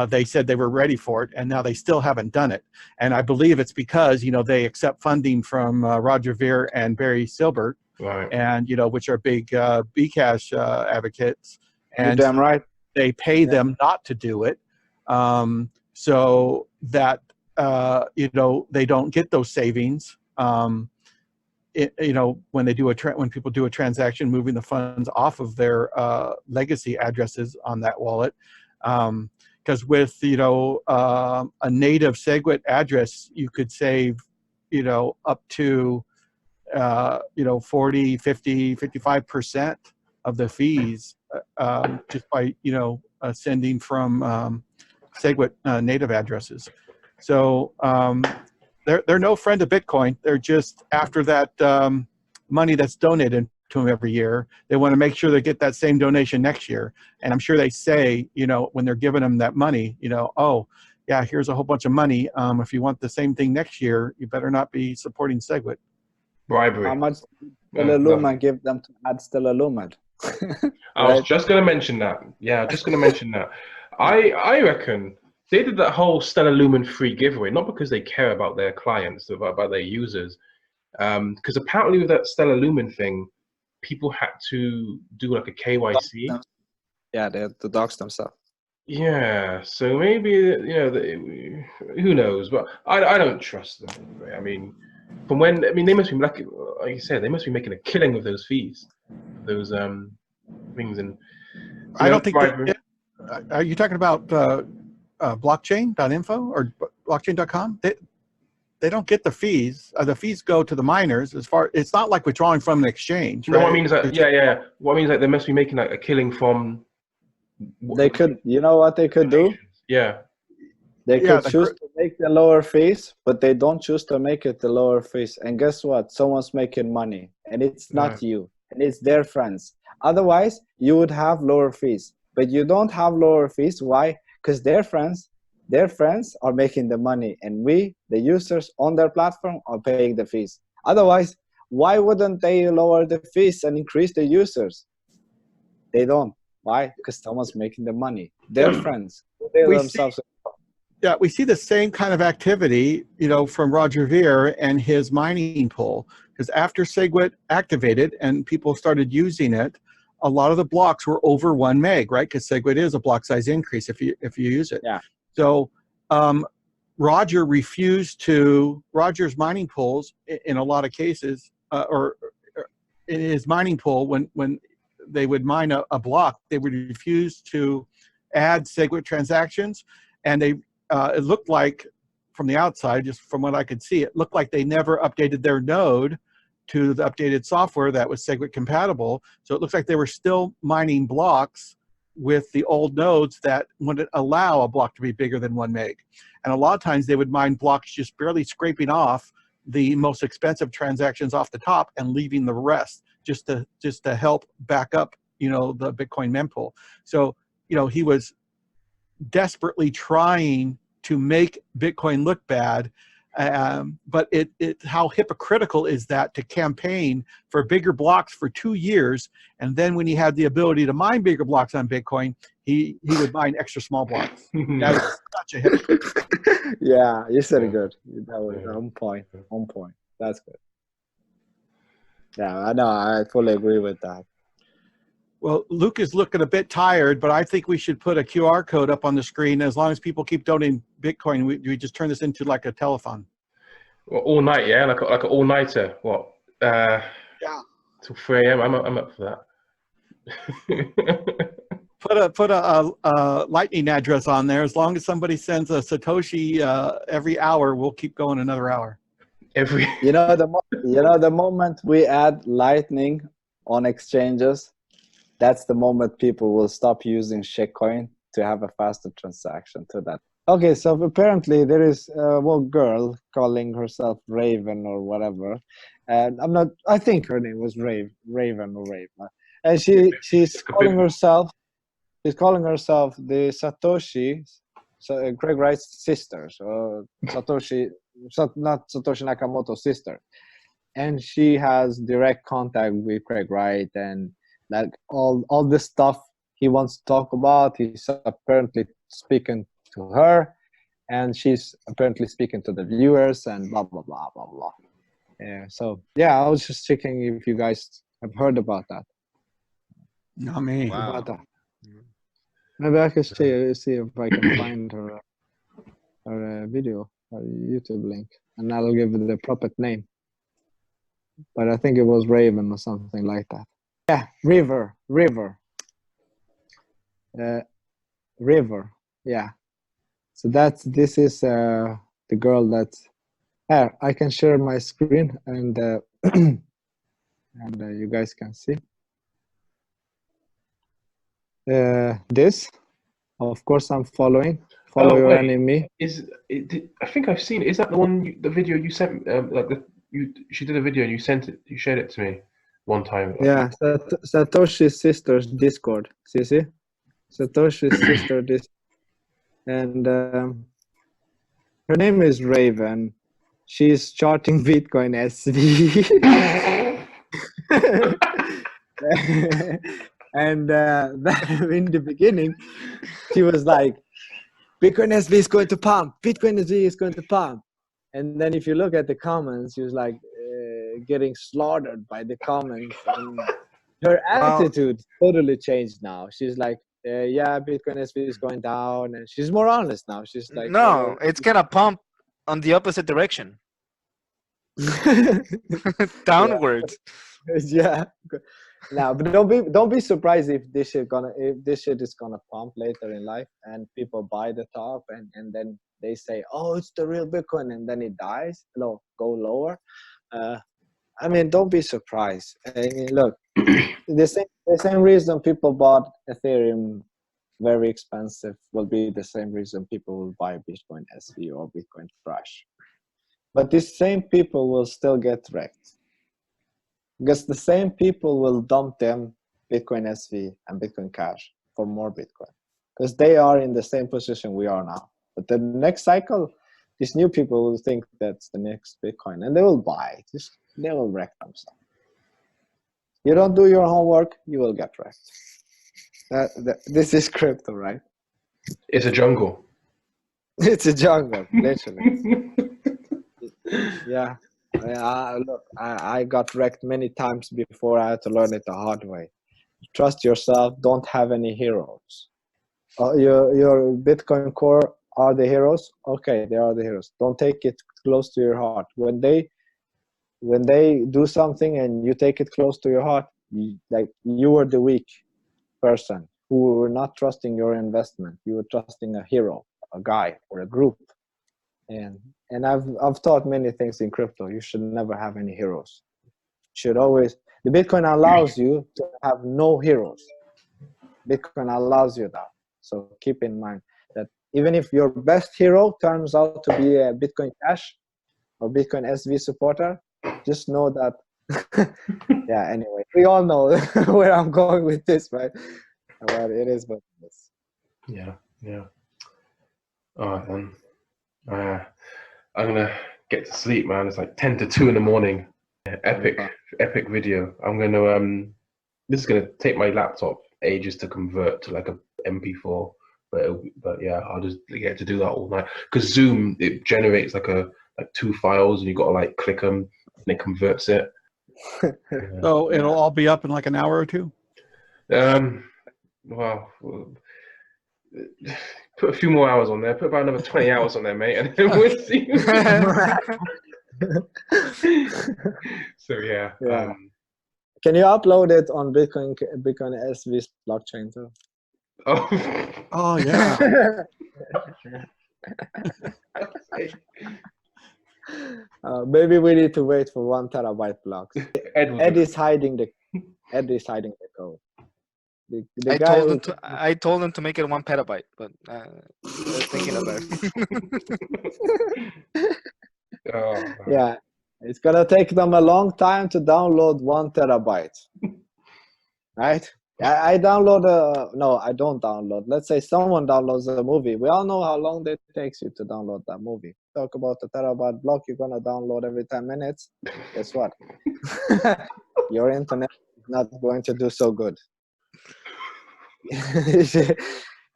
They said they were ready for it, and now they still haven't done it. And I believe it's because they accept funding from Roger Ver and Barry Silbert, Right. and which are big BCASH advocates, and You're damn right. they pay them not to do it, so that they don't get those savings. When they do when people do a transaction, moving the funds off of their legacy addresses on that wallet. Because with a native SegWit address, you could save up to 40, 50, 55% of the fees just by sending from SegWit native addresses. So they're no friend of Bitcoin. They're just after that money that's donated to them every year. They want to make sure they get that same donation next year. And I'm sure they say, when they're giving them that money, oh, yeah, here's a whole bunch of money. If you want the same thing next year, you better not be supporting SegWit. Bribery. How much Stellar Luma give them to add Stellar Luma? I was just going to mention that. Yeah, just going to mention that. I reckon they did that whole Stellar Lumen free giveaway, not because they care about their clients, about their users. Because apparently with that Stellar Lumen thing, people had to do like a KYC. Yeah, they have to dox themselves. Yeah, so maybe who knows? But I don't trust them. Anyway. I mean, they must be like you said, they must be making a killing with those fees, those things. And I don't think. Are you talking about blockchain.info or blockchain.com? They don't get the fees. The fees go to the miners. It's not like withdrawing from an exchange. No, right? what I mean is that What I mean is like they must be making like a killing from. They could. You know what they could do? Yeah. They could choose to make the lower fees, but they don't choose to make it the lower fees. And guess what? Someone's making money, and it's not you, and it's their friends. Otherwise, you would have lower fees, but you don't have lower fees. Why? Because their friends are making the money, and we, the users on their platform, are paying the fees. Otherwise, why wouldn't they lower the fees and increase the users? They don't. Why? Because someone's making the money. Their friends. We see the same kind of activity, from Roger Ver and his mining pool. Because after SegWit activated and people started using it, a lot of the blocks were over 1 meg, right? Because SegWit is a block size increase if you use it. Yeah. So Roger's mining pools in a lot of cases, or in his mining pool, when they would mine a block, they would refuse to add SegWit transactions, and it looked like from the outside, just from what I could see, it looked like they never updated their node to the updated software that was SegWit compatible. So it looks like they were still mining blocks with the old nodes that wouldn't allow a block to be bigger than 1 meg. And a lot of times they would mine blocks just barely scraping off the most expensive transactions off the top and leaving the rest just to help back up, the Bitcoin mempool. So, he was desperately trying to make Bitcoin look bad But how hypocritical is that to campaign for bigger blocks for 2 years, and then when he had the ability to mine bigger blocks on Bitcoin, he would mine extra small blocks. That is such a hypocrite. Yeah, you said it good. That was on point. On point. That's good. Yeah, I know. I fully agree with that. Well, Luke is looking a bit tired, but I think we should put a QR code up on the screen. As long as people keep donating Bitcoin, we just turn this into like a telethon. Well, all night, yeah, like an all-nighter. What? Yeah. Till 3 a.m. I'm up for that. Put a lightning address on there. As long as somebody sends a Satoshi every hour, we'll keep going another hour. The moment we add lightning on exchanges, that's the moment people will stop using shitcoin to have a faster transaction to that. Okay, so apparently there is one girl calling herself Raven or whatever, and I think her name was Raven or Raven, and she's calling herself the Satoshi, Craig Wright's sister, so not Satoshi Nakamoto's sister, and she has direct contact with Craig Wright, and like all the stuff he wants to talk about, he's apparently speaking to her, and she's apparently speaking to the viewers, and blah blah blah blah blah. Yeah, so yeah, I was just checking if you guys have heard about that. Not me. Wow. About that. Maybe I can see if I can find her video, her YouTube link, and I'll give it the proper name. But I think it was Raven or something like that. Yeah, River. Yeah. So this is the girl that's here. I can share my screen and and you guys can see this. Of course, I'm following. Follow your enemy. I think I've seen it. Is that the one? The video you sent? She did a video and you sent it. You shared it to me one time. Yeah, Satoshi's sister's Discord. See? Satoshi's sister Discord. And her name is Raven. She's charting Bitcoin SV. And in the beginning, she was like, Bitcoin SV is going to pump. Bitcoin SV is going to pump. And then if you look at the comments, she was like getting slaughtered by the comments. And her attitude totally changed now. She's like, yeah, Bitcoin SV is going down. And she's more honest now. She's like, no, it's going to pump on the opposite direction. Downwards. Yeah. Now, but don't be surprised if this shit is gonna pump later in life, and people buy the top, and then they say, oh, it's the real Bitcoin, and then it dies. Go lower. I mean, don't be surprised. I mean, look, the same reason people bought Ethereum very expensive will be the same reason people will buy Bitcoin SV or Bitcoin Crash. But these same people will still get wrecked. Because the same people will dump them Bitcoin SV and Bitcoin Cash for more Bitcoin. Because they are in the same position we are now. But the next cycle, these new people will think that's the next Bitcoin. And they will buy it. They will wreck themselves. You don't do your homework, you will get wrecked. This is crypto, right? It's a jungle. It's a jungle, literally. Yeah. Look, I got wrecked many times before. I had to learn it the hard way. Trust yourself. Don't have any heroes. Your Bitcoin Core are the heroes. Okay, they are the heroes. Don't take it close to your heart. When they do something and you take it close to your heart, you were the weak person who were not trusting your investment. You were trusting a hero, a guy, or a group. And I've taught many things in crypto. You should never have any heroes. The Bitcoin allows you to have no heroes. Bitcoin allows you that. So keep in mind that even if your best hero turns out to be a Bitcoin Cash or Bitcoin SV supporter, just know that. Yeah. Anyway, we all know where I'm going with this, right? But it is what it is. Yeah. All right then. I'm gonna get to sleep, man. It's like 10 to 2 in the morning. Epic video. I'm gonna this is gonna take my laptop ages to convert to like a MP4, but yeah, I'll just get to do that all night. Because Zoom, it generates like two files, and you gotta like click them, and it converts it. So it'll all be up in like an hour or two? Well, put a few more hours on there. Put about another 20 hours on there, mate, and then we'll see. So yeah. Can you upload it on Bitcoin SV blockchain too? Oh yeah. Maybe we need to wait for 1 terabyte blocks. Ed is hiding the code. The guy I told him to make it 1 petabyte, but they're thinking about it. Yeah, it's gonna take them a long time to download 1 terabyte, right? I download no, I don't download. Let's say someone downloads a movie. We all know how long it takes you to download that movie. Talk about a terabyte block you're gonna download every 10 minutes. Guess what? Your internet is not going to do so good.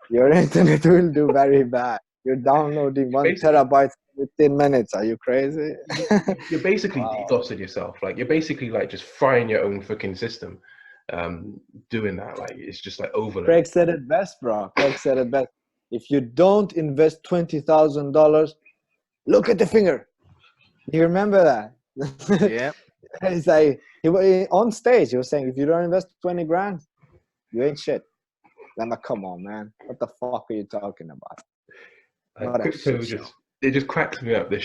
Your internet will do very bad. You're downloading 1 terabyte in 15 minutes. Are you crazy? You're basically DDoSing yourself. Like you're basically like just frying your own freaking system. Doing that, like it's just like overload. Craig said it best, bro. Craig said it best. If you don't invest $20,000, look at the finger. You remember that? Yeah. It's like on stage. He was saying, if you don't invest 20 grand, you ain't shit. I'm like, come on, man. What the fuck are you talking about? Crypto it just cracks me up. This